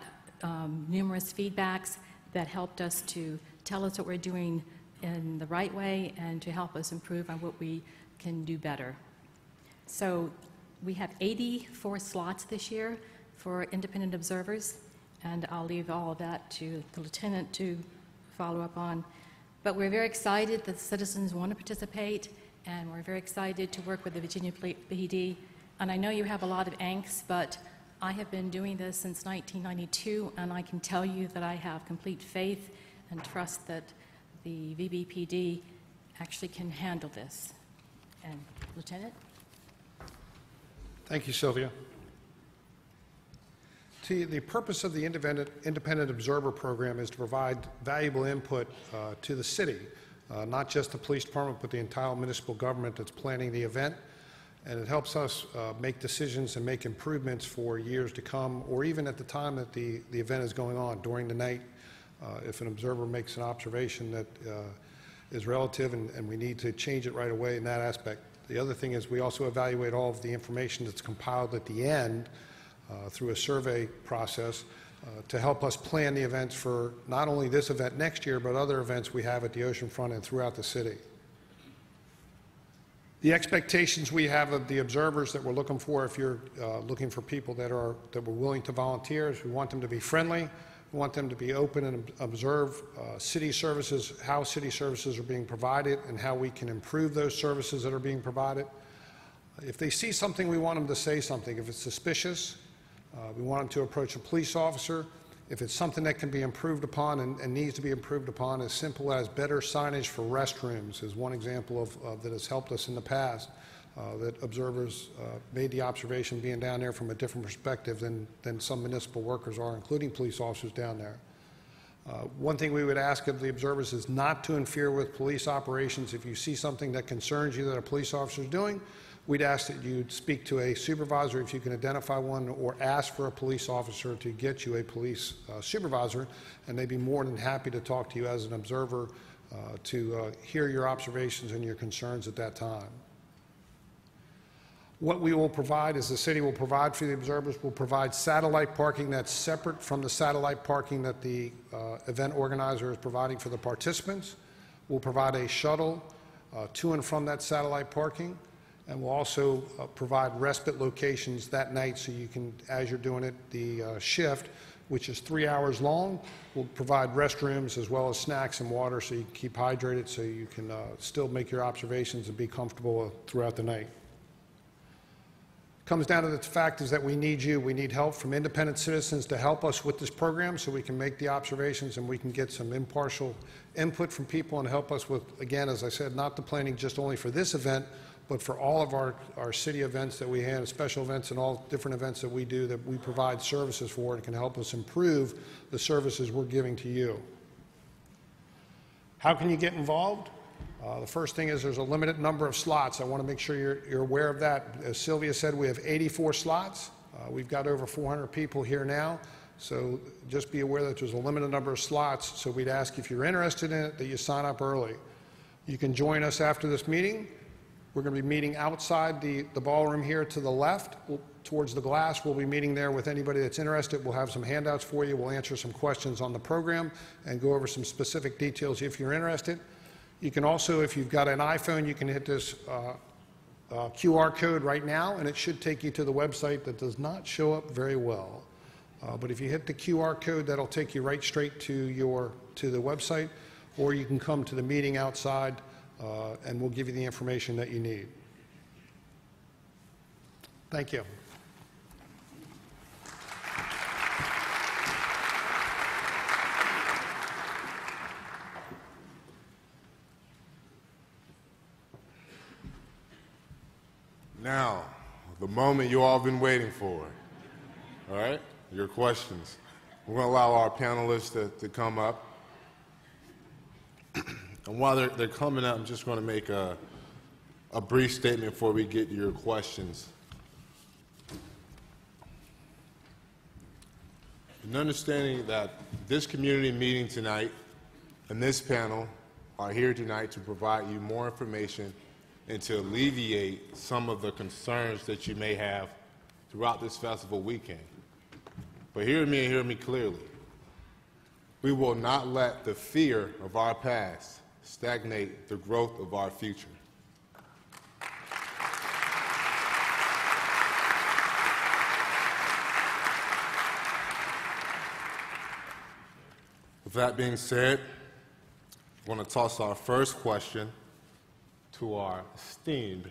numerous feedbacks that helped us to tell us what we're doing in the right way and to help us improve on what we can do better. So we have 84 slots this year for independent observers, and I'll leave all of that to the lieutenant to follow up on. But we're very excited that citizens want to participate, and we're very excited to work with the Virginia PD. And I know you have a lot of angst, but I have been doing this since 1992, and I can tell you that I have complete faith and trust that the VBPD actually can handle this. And Lieutenant? Thank you, Sylvia. The purpose of the Independent Observer Program is to provide valuable input to the city, not just the police department, but the entire municipal government that's planning the event. and it helps us make decisions and make improvements for years to come, or even at the time that the event is going on during the night. If an observer makes an observation that is relative and we need to change it right away in that aspect. The other thing is we also evaluate all of the information that's compiled at the end through a survey process to help us plan the events for not only this event next year, but other events we have at the oceanfront and throughout the city. The expectations we have of the observers that we're looking for, if you're looking for people that were willing to volunteer, is we want them to be friendly, we want them to be open and observe city services, how city services are being provided, and how we can improve those services that are being provided. If they see something, we want them to say something. If it's suspicious, we want them to approach a police officer. If it's something that can be improved upon and needs to be improved upon, as simple as better signage for restrooms is one example that has helped us in the past, that observers made the observation being down there from a different perspective than some municipal workers are, including police officers down there. One thing we would ask of the observers is not to interfere with police operations. If you see something that concerns you that a police officer is doing, we'd ask that you speak to a supervisor if you can identify one, or ask for a police officer to get you a police supervisor, and they'd be more than happy to talk to you as an observer to hear your observations and your concerns at that time. What we will provide is the city will provide for the observers, will provide satellite parking that's separate from the satellite parking that the event organizer is providing for the participants. We'll provide a shuttle to and from that satellite parking. And we'll also provide respite locations that night so you can, as you're doing it, the shift, which is 3 hours long, we'll provide restrooms as well as snacks and water so you can keep hydrated, so you can still make your observations and be comfortable throughout the night. Comes down to the fact is that we need you. We need help from independent citizens to help us with this program so we can make the observations and we can get some impartial input from people and help us with, again, as I said, not the planning just only for this event, but for all of our city events that we have, special events and all different events that we do, that we provide services for and can help us improve the services we're giving to you. How can you get involved? The first thing is there's a limited number of slots. I want to make sure you're aware of that. As Sylvia said, we have 84 slots. We've got over 400 people here now, so just be aware that there's a limited number of slots, so we'd ask if you're interested in it that you sign up early. You can join us after this meeting. We're going to be meeting outside the ballroom here to the left, towards the glass. We'll be meeting there with anybody that's interested. We'll have some handouts for you. We'll answer some questions on the program and go over some specific details if you're interested. You can also, if you've got an iPhone, you can hit this QR code right now, and it should take you to the website that does not show up very well. But if you hit the QR code, that'll take you right straight to the website, or you can come to the meeting outside. And we'll give you the information that you need. Thank you. Now, the moment you all been waiting for, all right? Your questions. We're going to allow our panelists to come up. And while they're coming up, I'm just going to make a brief statement before we get to your questions. And understanding that this community meeting tonight and this panel are here tonight to provide you more information and to alleviate some of the concerns that you may have throughout this festival weekend. But hear me and hear me clearly. We will not let the fear of our past stagnate the growth of our future. With that being said, I want to toss our first question to our esteemed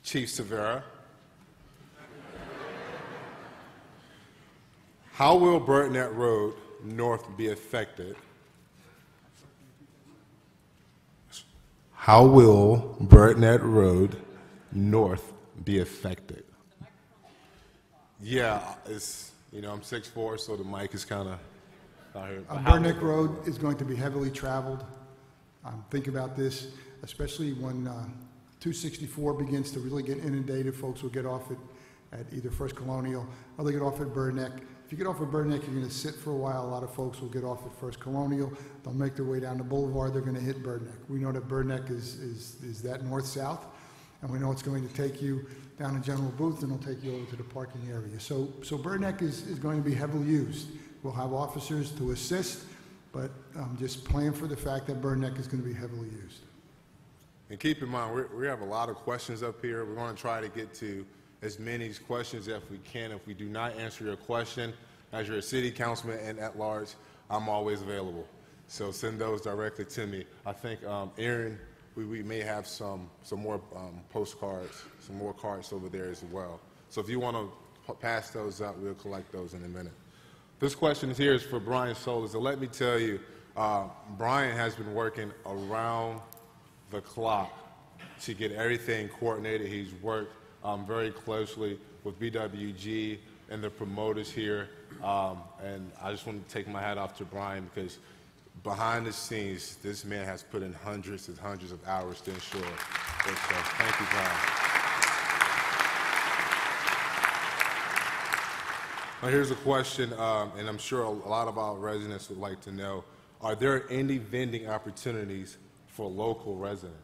Chief Severa. How will Burtnett Road North be affected? How will Burtnett Road North be affected? Yeah, it's, you know, I'm 6'4", so the mic is kind of out here. Burtnett Road is going to be heavily traveled. Think about this, especially when 264 begins to really get inundated. Folks will get off at either First Colonial or they get off at Bird Neck. If you get off at Bird Neck, you're going to sit for a while. A lot of folks will get off at First Colonial. They'll make their way down the boulevard. They're going to hit Bird Neck. We know that Bird Neck is that north-south, and we know it's going to take you down to General Booth, and it'll take you over to the parking area. So Bird Neck is going to be heavily used. We'll have officers to assist, but just plan for the fact that Bird Neck is going to be heavily used. And keep in mind, we have a lot of questions up here. We're going to try to get to as many questions as we can. If we do not answer your question, as you're a city councilman and at large, I'm always available. So send those directly to me. I think, Aaron, we may have some more postcards, some more cards over there as well. So if you want to pass those out, we'll collect those in a minute. This question here is for Brian Solis. And let me tell you, Brian has been working around the clock to get everything coordinated. He's worked very closely with BWG and the promoters here. And I just want to take my hat off to Brian because behind the scenes, this man has put in hundreds and hundreds of hours to ensure this. So thank you, Brian. Now here's a question, and I'm sure a lot of our residents would like to know, are there any vending opportunities for local residents?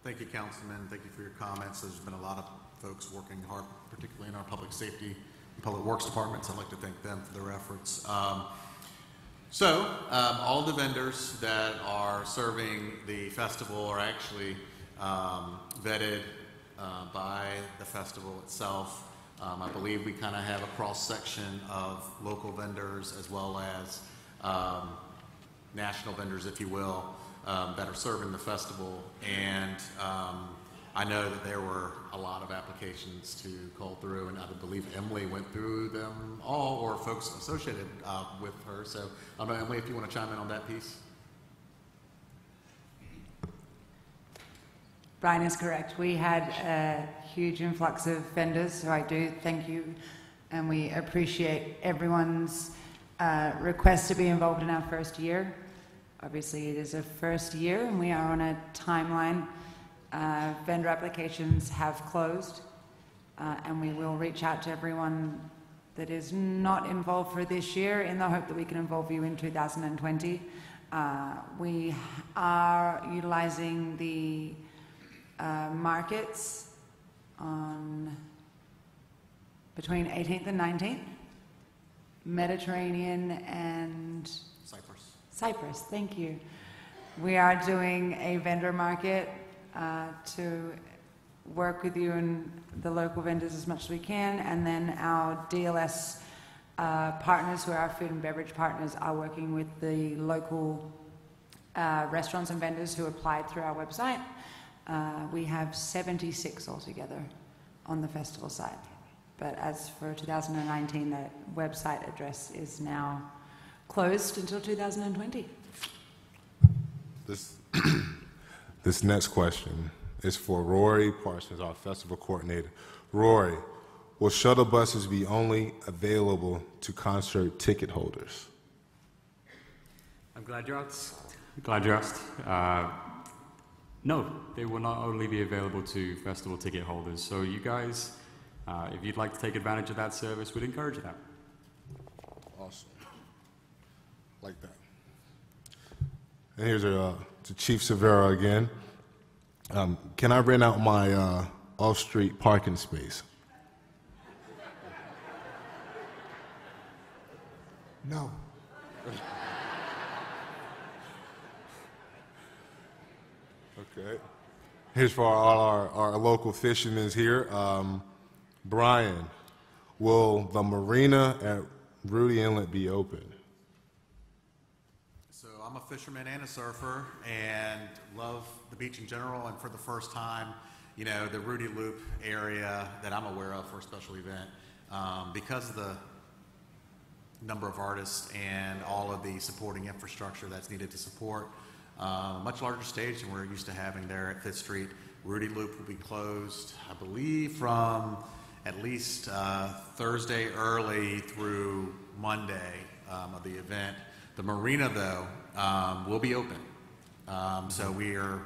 Thank you, Councilman. Thank you for your comments. There's been a lot of folks working hard, particularly in our public safety and public works departments. I'd like to thank them for their efforts. All the vendors that are serving the festival are actually vetted by the festival itself. I believe we kind of have a cross-section of local vendors as well as national vendors, if you will, that are serving the festival. And I know that there were a lot of applications to call through, and I believe Emily went through them all, or folks associated with her. So I don't know, Emily, if you want to chime in on that piece. Brian is correct. We had a huge influx of vendors, so I do thank you, and we appreciate everyone's request to be involved in our first year. Obviously, it is a first year, and we are on a timeline. Vendor applications have closed, and we will reach out to everyone that is not involved for this year in the hope that we can involve you in 2020. We are utilizing the markets on between 18th and 19th, Mediterranean and Cyprus, thank you. We are doing a vendor market to work with you and the local vendors as much as we can, and then our DLS partners, who are our food and beverage partners, are working with the local restaurants and vendors who applied through our website. We have 76 altogether on the festival side, but as for 2019, the website address is now closed until 2020. This next question is for Rory Parsons, our festival coordinator. Rory, will shuttle buses be only available to concert ticket holders? I'm glad you asked. No, they will not only be available to festival ticket holders. So you guys, if you'd like to take advantage of that service, we'd encourage that. Awesome. Like that. And here's to Chief Severa again. Can I rent out my off-street parking space? No. Okay. Here's for all our local fishermen here. Brian, will the marina at Rudy Inlet be open? So I'm a fisherman and a surfer and love the beach in general, and for the first time, you know, the Rudy Loop area that I'm aware of for a special event, because of the number of artists and all of the supporting infrastructure that's needed to support a much larger stage than we're used to having there at 5th Street. Rudy Loop will be closed, I believe, from at least Thursday early through Monday of the event. The marina, though, will be open. So we are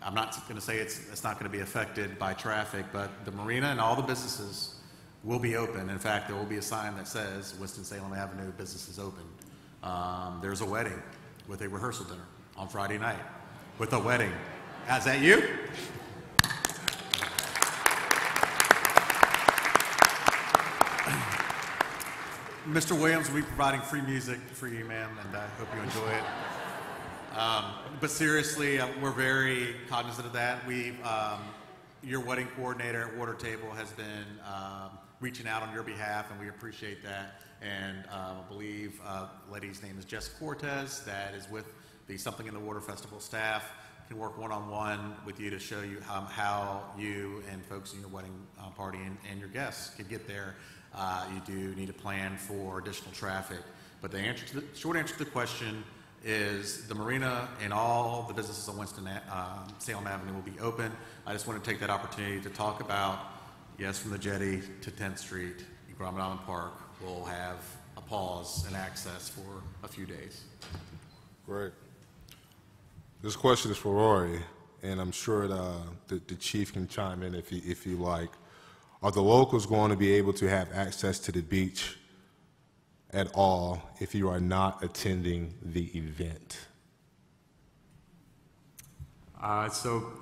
I'm not going to say it's not going to be affected by traffic, but the marina and all the businesses will be open. In fact, there will be a sign that says Winston-Salem Avenue business is open. There's a wedding with a rehearsal dinner on Friday night with a wedding. Is that you? Mr. Williams will be providing free music for you, ma'am, and I hope you enjoy it. But seriously, we're very cognizant of that. Your wedding coordinator at Water Table has been reaching out on your behalf, and we appreciate that. And I believe the lady's name is Jess Cortez, that is with the Something in the Water Festival staff, can work one-on-one with you to show you how you and folks in your wedding party and your guests can get there. You do need a plan for additional traffic. But the short answer to the question is the marina and all the businesses on Winston-Salem Avenue will be open. I just want to take that opportunity to talk about, yes, from the jetty to 10th Street, Grumman Island Park will have a pause and access for a few days. Great. This question is for Rory, and I'm sure the chief can chime in if you like. Are the locals going to be able to have access to the beach at all if you are not attending the event? So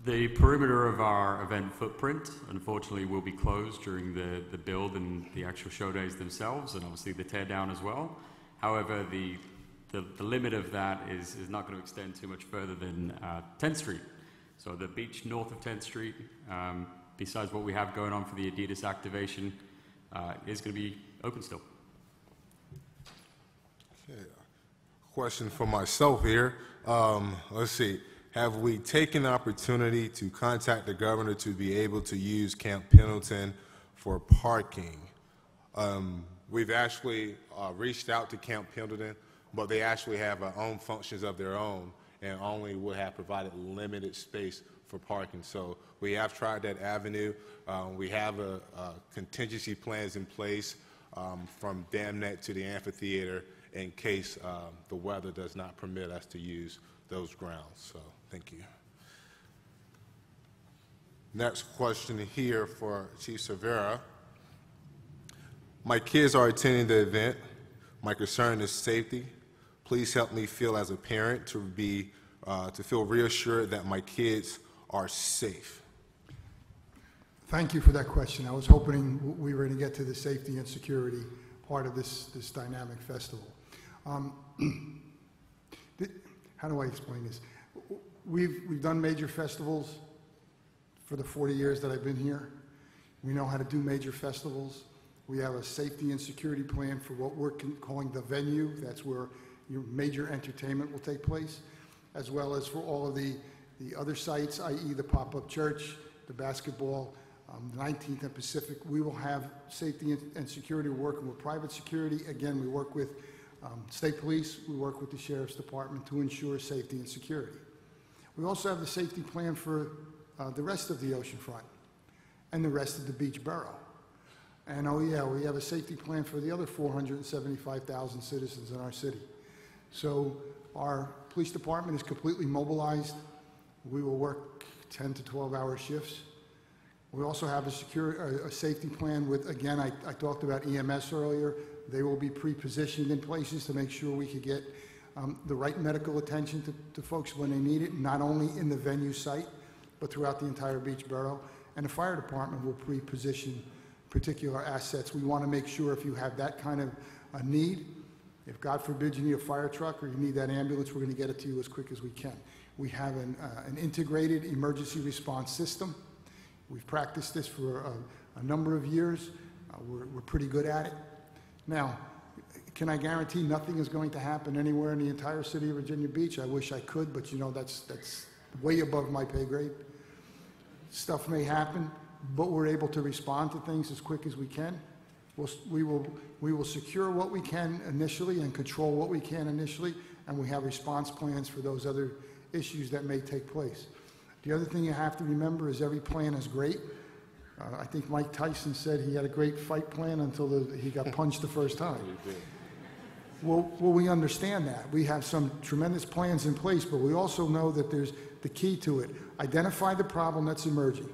the perimeter of our event footprint, unfortunately, will be closed during the build and the actual show days themselves, and obviously the tear down as well. However, the limit of that is not going to extend too much further than 10th Street. So the beach north of 10th Street, besides what we have going on for the Adidas activation, is going to be open still. Okay. Question for myself here. Let's see. Have we taken the opportunity to contact the governor to be able to use Camp Pendleton for parking? We've actually reached out to Camp Pendleton, but they actually have their own functions of their own and only will have provided limited space for parking. So we have tried that avenue. We have contingency plans in place from Dam Neck to the amphitheater in case the weather does not permit us to use those grounds. So thank you. Next question here for Chief Cervera. My kids are attending the event. My concern is safety. Please help me feel as a parent to feel reassured that my kids are safe. Thank you for that question. I was hoping we were going to get to the safety and security part of this dynamic festival. How do I explain this? We've done major festivals for the 40 years that I've been here. We know how to do major festivals. We have a safety and security plan for what we're calling the venue. That's where your major entertainment will take place, as well as for all of the other sites, i.e. the pop-up church, the basketball, the 19th and Pacific. We will have safety and security. We're working with private security. Again, we work with state police. We work with the sheriff's department to ensure safety and security. We also have the safety plan for the rest of the oceanfront and the rest of the beach borough. And oh yeah, we have a safety plan for the other 475,000 citizens in our city. So our police department is completely mobilized. We will work 10 to 12-hour shifts. We also have a safety plan with, again, I talked about EMS earlier. They will be pre-positioned in places to make sure we could get the right medical attention to folks when they need it, not only in the venue site, but throughout the entire beach borough. And the fire department will pre-position particular assets. We want to make sure if you have that kind of a need, if God forbid you need a fire truck or you need that ambulance, we're going to get it to you as quick as we can. We have an integrated emergency response system. We've practiced this for a number of years. We're pretty good at it. Now, can I guarantee nothing is going to happen anywhere in the entire city of Virginia Beach? I wish I could, but you know, that's way above my pay grade. Stuff may happen, but we're able to respond to things as quick as we can. We will secure what we can initially and control what we can initially, and we have response plans for those other issues that may take place. The other thing you have to remember is every plan is great. I think Mike Tyson said he had a great fight plan until he got punched the first time. Well, we understand that. We have some tremendous plans in place, but we also know that there's the key to it. Identify the problem that's emerging,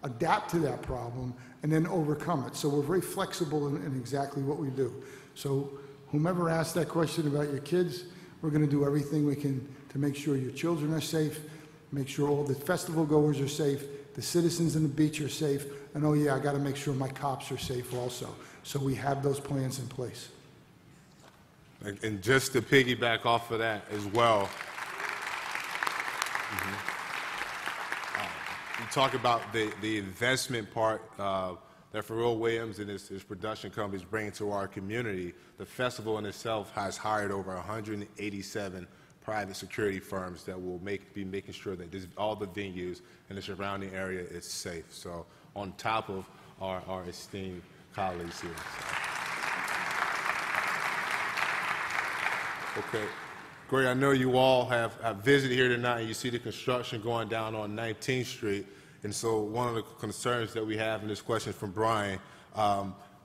adapt to that problem, and then overcome it. So we're very flexible in exactly what we do. So whomever asked that question about your kids, we're going to do everything we can to make sure your children are safe, make sure all the festival goers are safe, the citizens in the beach are safe, and oh yeah, I got to make sure my cops are safe also. So we have those plans in place. And just to piggyback off of that as well, you talk about the investment part that Pharrell Williams and his production companies bring to our community. The festival in itself has hired over 187 private security firms that will be making sure that all the venues in the surrounding area is safe. So on top of our esteemed colleagues here. Okay, great. I know you all have visited here tonight, and you see the construction going down on 19th Street. And so one of the concerns that we have in this question from Brian,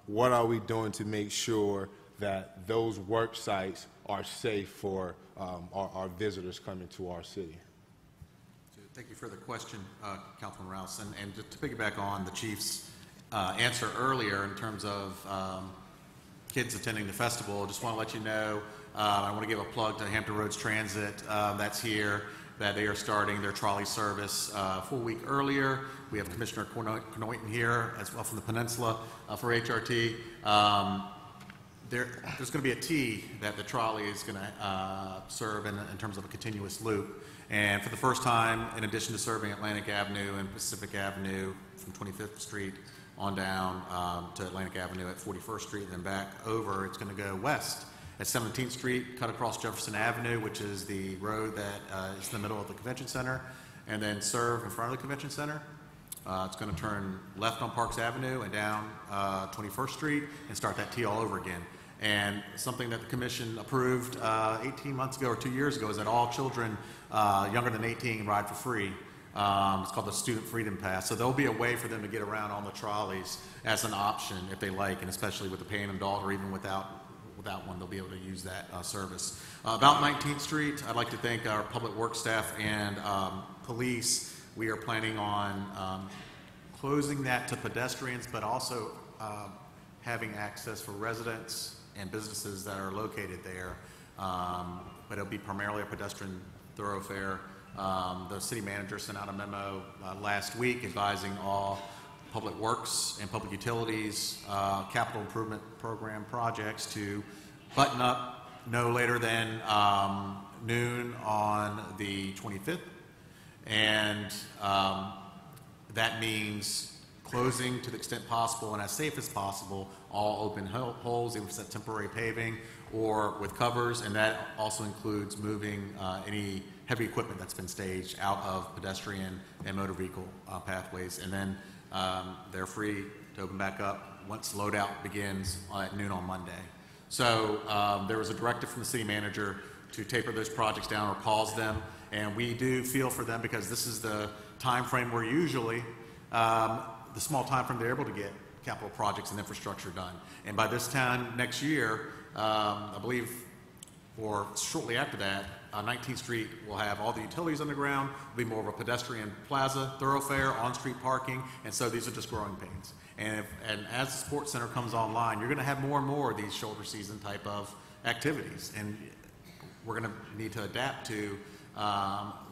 what are we doing to make sure that those work sites are safe for our visitors coming to our city? Thank you for the question, Councilman Rouse. And just to piggyback on the Chief's answer earlier in terms of kids attending the festival, I just want to let you know, I want to give a plug to Hampton Roads Transit that's here, that they are starting their trolley service a full week earlier. We have Commissioner Knoyton here as well from the Peninsula for HRT. There's going to be a T that the trolley is going to serve in terms of a continuous loop. And for the first time, in addition to serving Atlantic Avenue and Pacific Avenue from 25th Street on down to Atlantic Avenue at 41st Street and then back over, it's going to go west at 17th Street, cut across Jefferson Avenue, which is the road that is in the middle of the convention center, and then serve in front of the convention center. It's going to turn left on Parks Avenue and down 21st Street and start that T all over again. And something that the commission approved 18 months ago or 2 years ago is that all children younger than 18 ride for free. It's called the Student Freedom Pass. So there'll be a way for them to get around on the trolleys as an option if they like, and especially with the paying adult or even without one, they'll be able to use that service. About 19th Street, I'd like to thank our public works staff and police. We are planning on closing that to pedestrians, but also having access for residents and businesses that are located there. But it'll be primarily a pedestrian thoroughfare. The city manager sent out a memo last week advising all public works and public utilities capital improvement program projects to button up no later than noon on the 25th. And that means closing to the extent possible and as safe as possible all open holes, either with temporary paving or with covers, and that also includes moving any heavy equipment that's been staged out of pedestrian and motor vehicle pathways, and then they're free to open back up once loadout begins at noon on Monday. So there was a directive from the city manager to taper those projects down or pause them, and we do feel for them because this is the time frame where usually the small time frame they're able to get capital projects and infrastructure done. And by this time next year, I believe, or shortly after that, 19th Street will have all the utilities underground, will be more of a pedestrian plaza, thoroughfare, on-street parking, and so these are just growing pains. And as the sports center comes online, you're going to have more and more of these shoulder season type of activities, and we're going to need to adapt to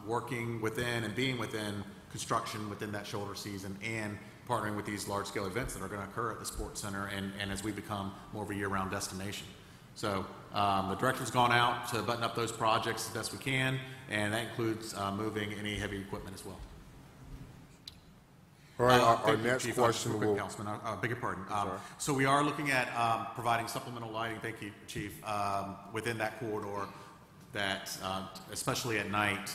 working within and being within construction within that shoulder season and partnering with these large-scale events that are going to occur at the sports center and as we become more of a year-round destination. So the directive's gone out to button up those projects as best we can, and that includes moving any heavy equipment as well. All right, our next question will... Councilman, beg your pardon. So we are looking at providing supplemental lighting, thank you, Chief, within that corridor that, especially at night,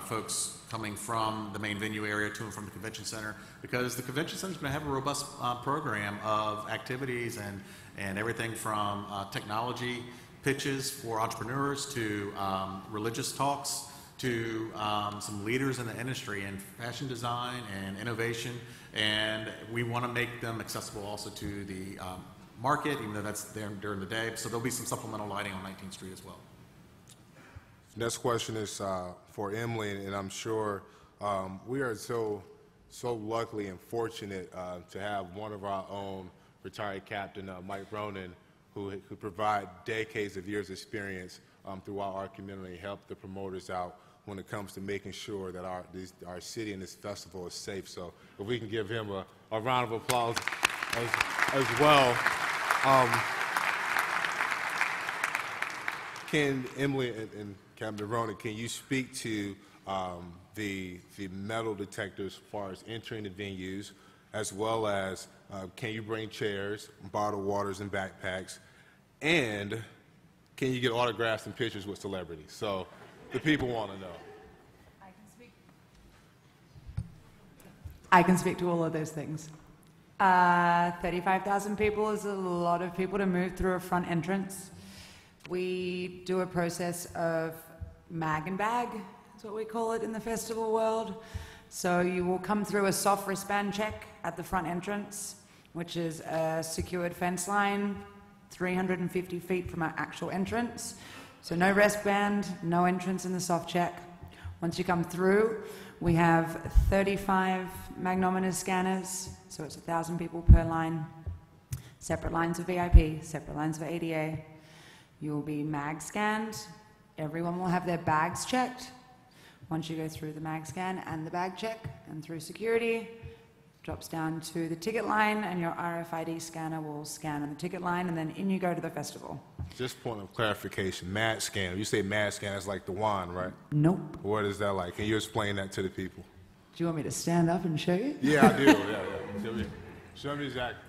folks coming from the main venue area to and from the convention center, because the convention center is going to have a robust program of activities and everything from technology pitches for entrepreneurs to religious talks to some leaders in the industry in fashion design and innovation, and we want to make them accessible also to the market, even though that's there during the day. So there'll be some supplemental lighting on 19th Street as well. Next question is for Emily, and I'm sure we are so lucky and fortunate to have one of our own retired captain, Mike Ronan, who provide decades of years experience throughout our community, help the promoters out when it comes to making sure that our city and this festival is safe. So if we can give him a round of applause as well. Can Emily and Captain Ronan, can you speak to the metal detectors as far as entering the venues, as well as can you bring chairs, bottled waters, and backpacks, and can you get autographs and pictures with celebrities? So the people want to know. I can speak to all of those things. 35,000 people is a lot of people to move through a front entrance. We do a process of mag and bag, that's what we call it in the festival world. So you will come through a soft wristband check at the front entrance, which is a secured fence line, 350 feet from our actual entrance. So no wristband, no entrance in the soft check. Once you come through, we have 35 magnometer scanners, so it's 1,000 people per line. Separate lines for VIP, separate lines for ADA. You will be mag scanned. Everyone will have their bags checked. Once you go through the mag scan and the bag check and through security, drops down to the ticket line, and your RFID scanner will scan on the ticket line, and then in you go to the festival. Just point of clarification, mag scan. You say mag scan, it's like the wand, right? Nope. What is that like? Can you explain that to the people? Do you want me to stand up and show you? Yeah, I do. Yeah. Show me exactly.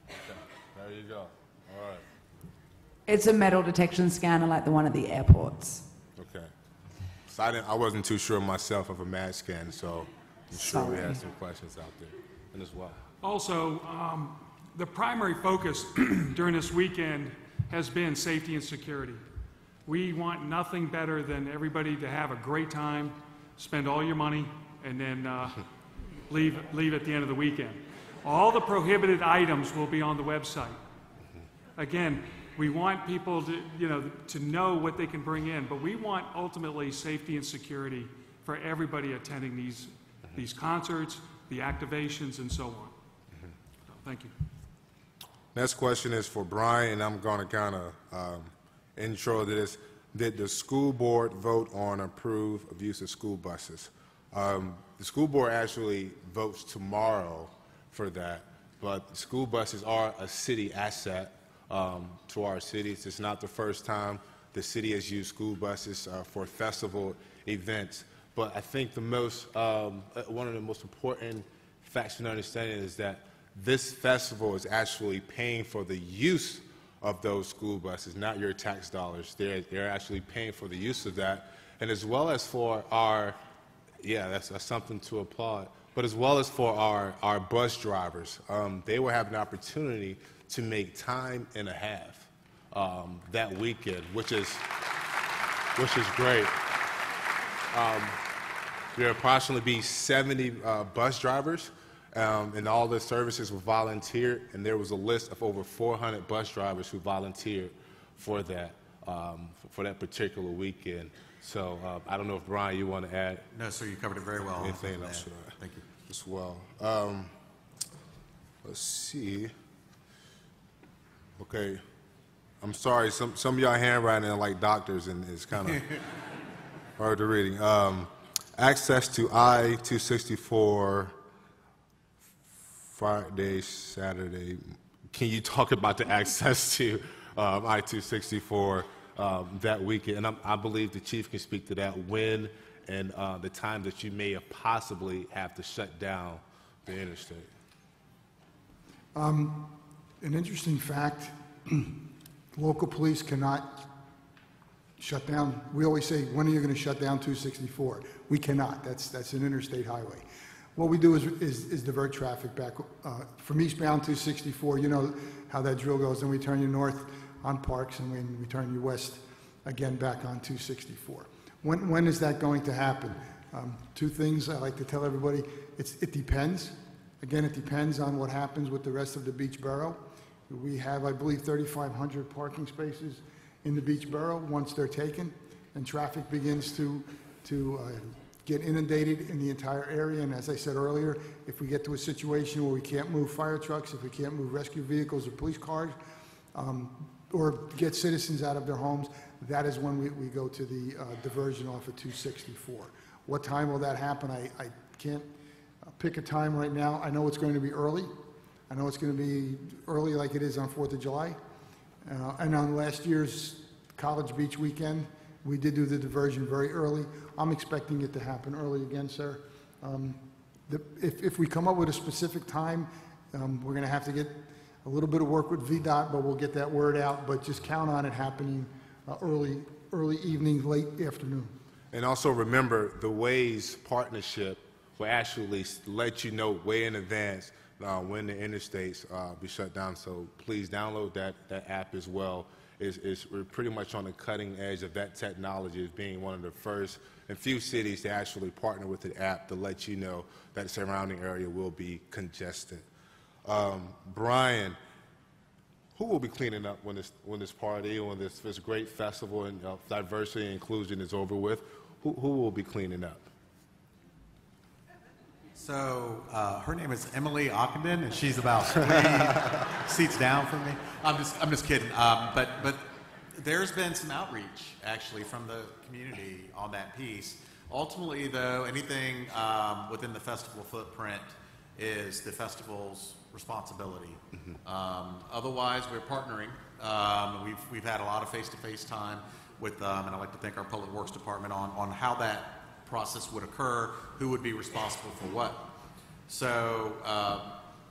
There you go. All right. It's a metal detection scanner like the one at the airports. Okay. So I wasn't too sure myself of a mag scan, so I'm sure we had some questions out there and as well. Also, the primary focus during this weekend has been safety and security. We want nothing better than everybody to have a great time, spend all your money, and then leave at the end of the weekend. All the prohibited items will be on the website. Again, we want people to know what they can bring in, but we want ultimately safety and security for everybody attending these concerts, the activations, and so on. So, thank you. Next question is for Brian, and I'm going to kind of intro this. Did the school board vote on approve of use of school buses? The school board actually votes tomorrow for that, but school buses are a city asset to our cities. It's not the first time the city has used school buses for festival events, but I think one of the most important facts to understand is that this festival is actually paying for the use of those school buses, not your tax dollars. They're actually paying for the use of that, and as well as for our, that's something to applaud, but as well as for our bus drivers. They will have an opportunity to make time and a half that weekend, which is great. There will approximately be 70 bus drivers, and all the services were volunteered, and there was a list of over 400 bus drivers who volunteered for that particular weekend. So I don't know if, Brian, you want to add? No, sir, you covered it very well. Anything else? Thank you. As well. Let's see. Okay. I'm sorry, some of y'all handwriting are like doctors, and it's kind of hard to read. Access to I-264 Friday, Saturday. Can you talk about the access to I-264 that weekend? And I believe the chief can speak to that, when and the time that you may possibly have to shut down the interstate. An interesting fact, local police cannot shut down. We always say, when are you going to shut down 264? We cannot. That's an interstate highway. What we do is divert traffic back from eastbound 264. You know how that drill goes. Then we turn you north on Parks, and we turn you west again back on 264. When is that going to happen? Two things I like to tell everybody. It depends. Again, it depends on what happens with the rest of the beach borough. We have, I believe, 3,500 parking spaces in the beach borough once they're taken, and traffic begins to get inundated in the entire area. And as I said earlier, if we get to a situation where we can't move fire trucks, if we can't move rescue vehicles or police cars, or get citizens out of their homes, that is when we go to the diversion off of 264. What time will that happen? I can't pick a time right now. I know it's going to be early. I know it's going to be early like it is on 4th of July. And on last year's College Beach weekend, we did do the diversion very early. I'm expecting it to happen early again, sir. If we come up with a specific time, we're going to have to get a little bit of work with VDOT, but we'll get that word out. But just count on it happening early evening, late afternoon. And also remember, the Waze partnership will actually let you know way in advance when the interstates be shut down. So please download that app as well. We're pretty much on the cutting edge of that technology, as being one of the first and few cities to actually partner with the app to let you know that the surrounding area will be congested. Brian, who will be cleaning up when this party, when this great festival and diversity and inclusion is over with? Who will be cleaning up? So her name is Emily Ockenden, and she's about 3 seats down from me. I'm just kidding. But there's been some outreach actually from the community on that piece. Ultimately, though, anything within the festival footprint is the festival's responsibility. Otherwise, we're partnering. We've had a lot of face-to-face time with them, and I'd like to thank our Public Works Department on how that process would occur, who would be responsible for what. So,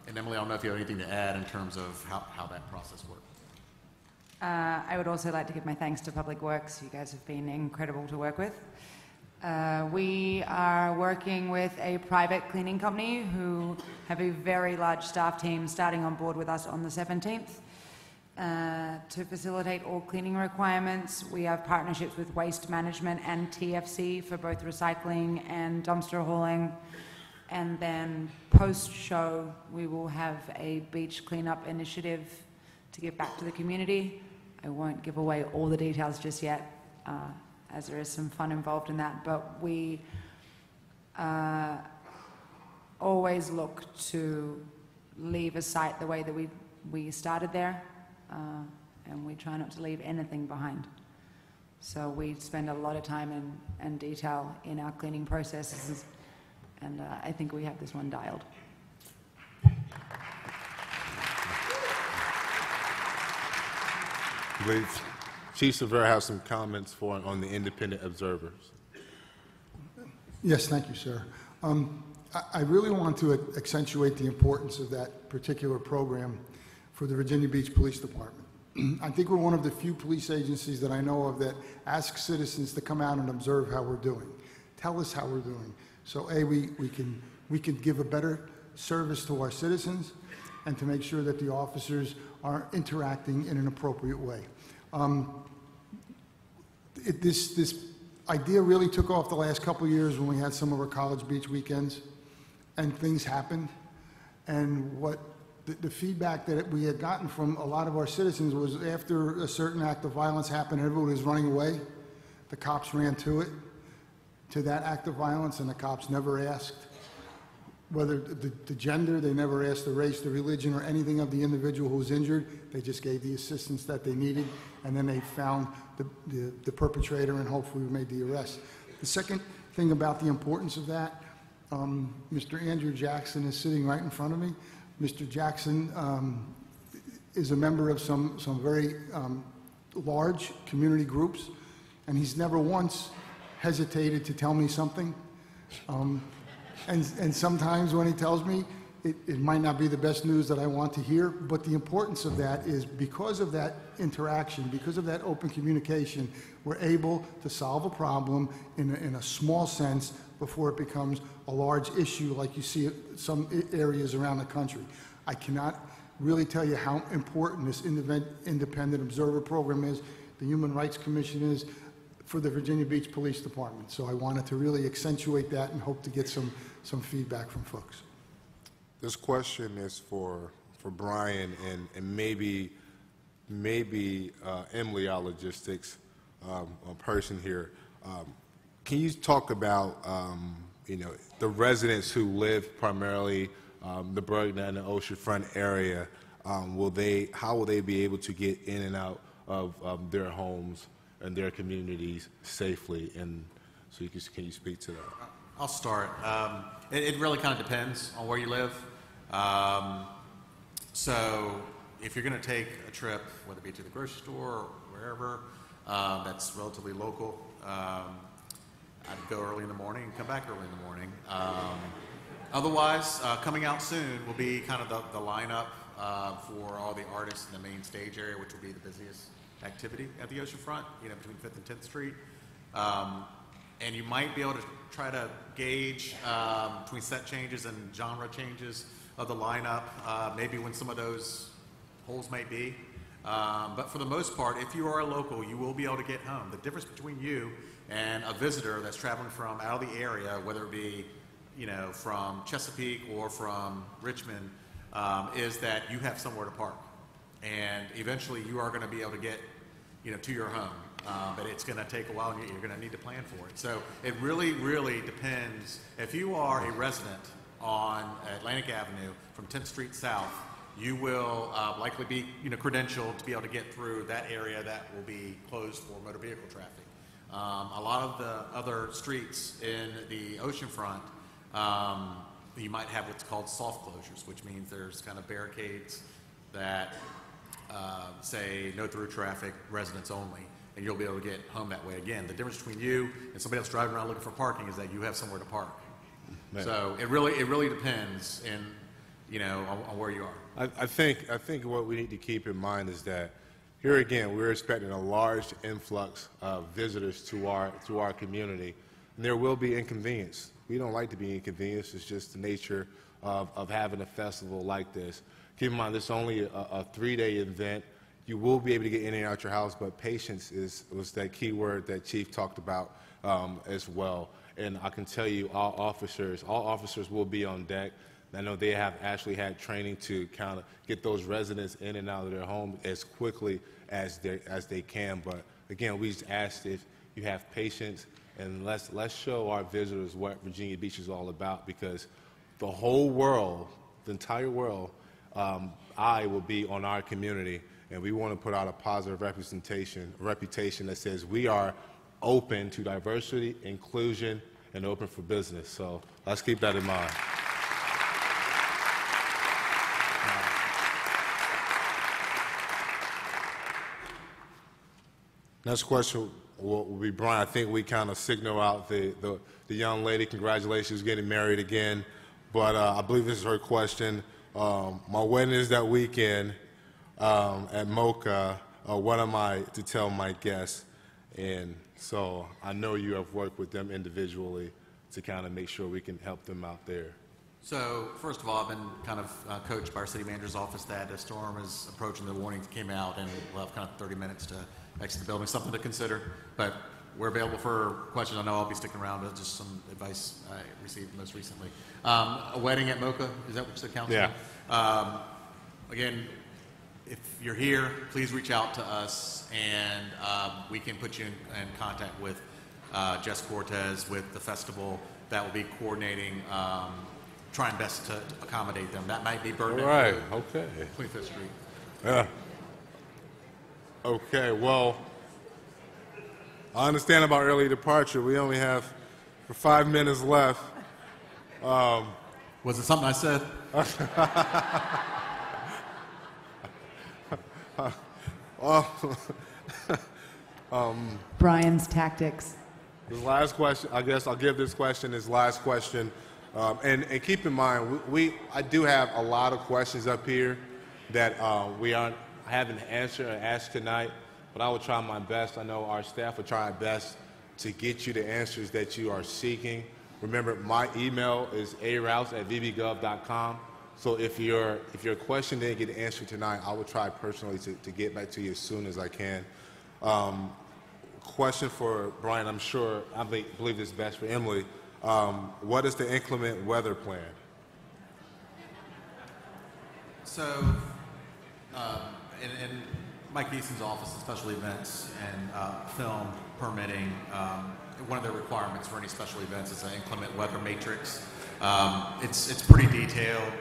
and Emily, I don't know if you have anything to add in terms of how that process works. I would also like to give my thanks to Public Works. You guys have been incredible to work with. We are working with a private cleaning company who have a very large staff team starting on board with us on the 17th. To facilitate all cleaning requirements, we have partnerships with Waste Management and TFC for both recycling and dumpster hauling. And then post-show, we will have a beach cleanup initiative to give back to the community. I won't give away all the details just yet, as there is some fun involved in that, but we always look to leave a site the way that we started there. And we try not to leave anything behind. So we spend a lot of time and detail in our cleaning processes, and I think we have this one dialed. I believe Chief Severe has some comments on the independent observers. Yes, thank you, sir. I really want to accentuate the importance of that particular program for the Virginia Beach Police Department. I think we're one of the few police agencies that I know of that ask citizens to come out and observe how we're doing. Tell us how we're doing. So we can give a better service to our citizens and to make sure that the officers are interacting in an appropriate way. This idea really took off the last couple of years when we had some of our College Beach weekends and things happened. And what the feedback that we had gotten from a lot of our citizens was after a certain act of violence happened, everyone was running away. The cops ran to that act of violence, and the cops never asked whether the gender, they never asked the race, the religion, or anything of the individual who was injured. They just gave the assistance that they needed, and then they found the perpetrator, and hopefully we made the arrest. The second thing about the importance of that, Mr. Andrew Jackson is sitting right in front of me. Mr. Jackson is a member of some very large community groups, and he's never once hesitated to tell me something. And sometimes when he tells me, it might not be the best news that I want to hear, but the importance of that is because of that interaction, because of that open communication, we're able to solve a problem in a small sense before it becomes a large issue like you see in some areas around the country. I cannot really tell you how important this independent observer program is, the Human Rights Commission is, for the Virginia Beach Police Department. So I wanted to really accentuate that and hope to get some feedback from folks. This question is for Brian and maybe Emily, our logistics person here. Can you talk about the residents who live primarily the Bergen and the oceanfront area? How will they be able to get in and out of their homes and their communities safely? And so can you speak to that? I'll start. It really kind of depends on where you live. So if you're going to take a trip, whether it be to the grocery store or wherever, that's relatively local, I'd go early in the morning and come back early in the morning. Otherwise, coming out soon will be kind of the lineup for all the artists in the main stage area, which will be the busiest activity at the oceanfront, between 5th and 10th Street. And you might be able to try to gauge between set changes and genre changes of the lineup, maybe when some of those holes might be. But for the most part, if you are a local, you will be able to get home. The difference between you and a visitor that's traveling from out of the area, whether it be from Chesapeake or from Richmond, is that you have somewhere to park. And eventually you are going to be able to get to your home. But it's going to take a while and you're going to need to plan for it. So it really, really depends. If you are a resident on Atlantic Avenue from 10th Street South, you will likely be credentialed to be able to get through that area that will be closed for motor vehicle traffic. A lot of the other streets in the oceanfront, you might have what's called soft closures, which means there's kind of barricades that say no through traffic, residents only, and you'll be able to get home that way. Again, the difference between you and somebody else driving around looking for parking is that you have somewhere to park. Man. So it really depends on where you are. I think what we need to keep in mind is that here again we're expecting a large influx of visitors to our community, and there will be inconvenience. We don't like to be inconvenienced. It's just the nature of having a festival like this. Keep in mind, this is only a 3-day event. You will be able to get in and out your house, but patience was that key word that Chief talked about as well. And I can tell you, all officers will be on deck. I know they have actually had training to kind of get those residents in and out of their home as quickly as they can. But again, we just ask if you have patience, and let's show our visitors what Virginia Beach is all about, because the whole world, the entire world, eye will be on our community, and we want to put out a positive reputation that says we are open to diversity, inclusion, and open for business. So let's keep that in mind. Next question will be Brian. I think we kind of signal out the young lady. Congratulations, getting married again. But I believe this is her question. My wedding is that weekend at Mocha. What am I to tell my guests? And so I know you have worked with them individually to kind of make sure we can help them out there. So first of all, I've been kind of coached by our city manager's office that a storm is approaching. The warning came out, and we'll have kind of 30 minutes to exit the building. Something to consider, but we're available for questions. I know I'll be sticking around with just some advice I received most recently. A wedding at Mocha, is that what the council? Yeah. Again, if you're here, please reach out to us, and we can put you in contact with Jess Cortez with the festival that will be coordinating, trying best to accommodate them. That might be Birdman. All right, okay. 25th Street. Yeah. Okay, well, I understand about early departure. We only have 5 minutes left. Was it something I said? Brian's tactics. The last question, I guess I'll give this question as last question. And keep in mind, I do have a lot of questions up here that we aren't having to answer or ask tonight, but I will try my best. I know our staff will try our best to get you the answers that you are seeking. Remember, my email is arouse@vbgov.com. So if your question didn't get answered tonight, I will try personally to get back to you as soon as I can. Question for Brian, I believe this is best for Emily. What is the inclement weather plan? So, in Mike Easton's office, of special events and film permitting, one of the requirements for any special events is an inclement weather matrix. It's pretty detailed.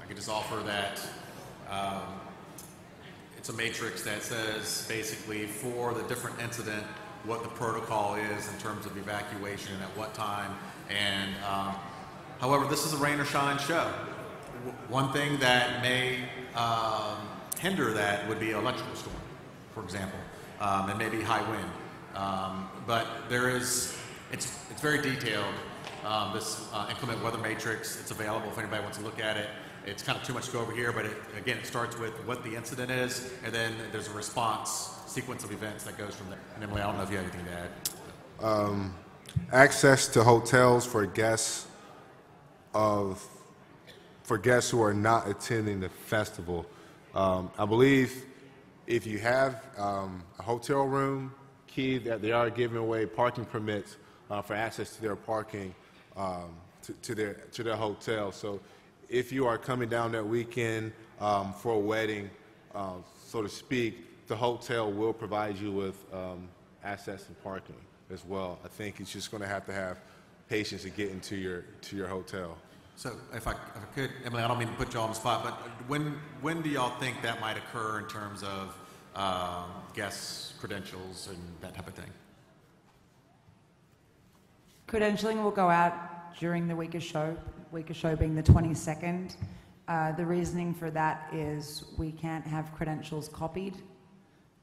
I could just offer that. It's a matrix that says basically for the different incident what the protocol is in terms of evacuation and at what time. And however, this is a rain or shine show. One thing that may hinder that would be an electrical storm, for example, and maybe high wind. But it's very detailed. This inclement weather matrix, it's available if anybody wants to look at it. It's kind of too much to go over here, but again, it starts with what the incident is, and then there's a response sequence of events that goes from there. And Emily, I don't know if you have anything to add. Access to hotels for guests who are not attending the festival. I believe if you have a hotel room key, that they are giving away parking permits for access to their parking to their hotel. So if you are coming down that weekend for a wedding, so to speak, the hotel will provide you with access and parking as well. I think it's just going to have patience to get into your hotel. So if I could, Emily, I don't mean to put you on the spot, but when do y'all think that might occur in terms of guests' credentials and that type of thing? Credentialing will go out during the week of show being the 22nd. The reasoning for that is we can't have credentials copied.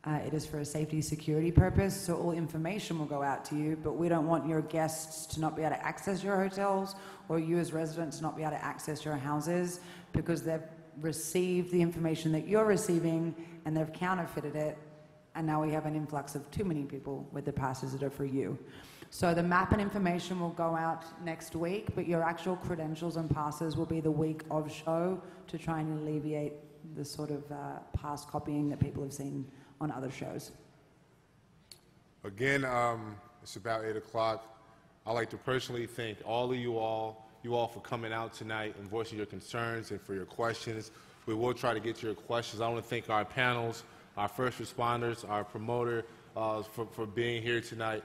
It is for a safety security purpose, so all information will go out to you, but we don't want your guests to not be able to access your hotels or you as residents to not be able to access your houses because they've received the information that you're receiving and they've counterfeited it, and now we have an influx of too many people with the passes that are for you. So the map and information will go out next week, but your actual credentials and passes will be the week of show to try and alleviate the sort of pass copying that people have seen on other shows. Again, it's about 8 o'clock. I'd like to personally thank all of you all for coming out tonight and voicing your concerns and for your questions. We will try to get to your questions. I want to thank our panels, our first responders, our promoter for being here tonight.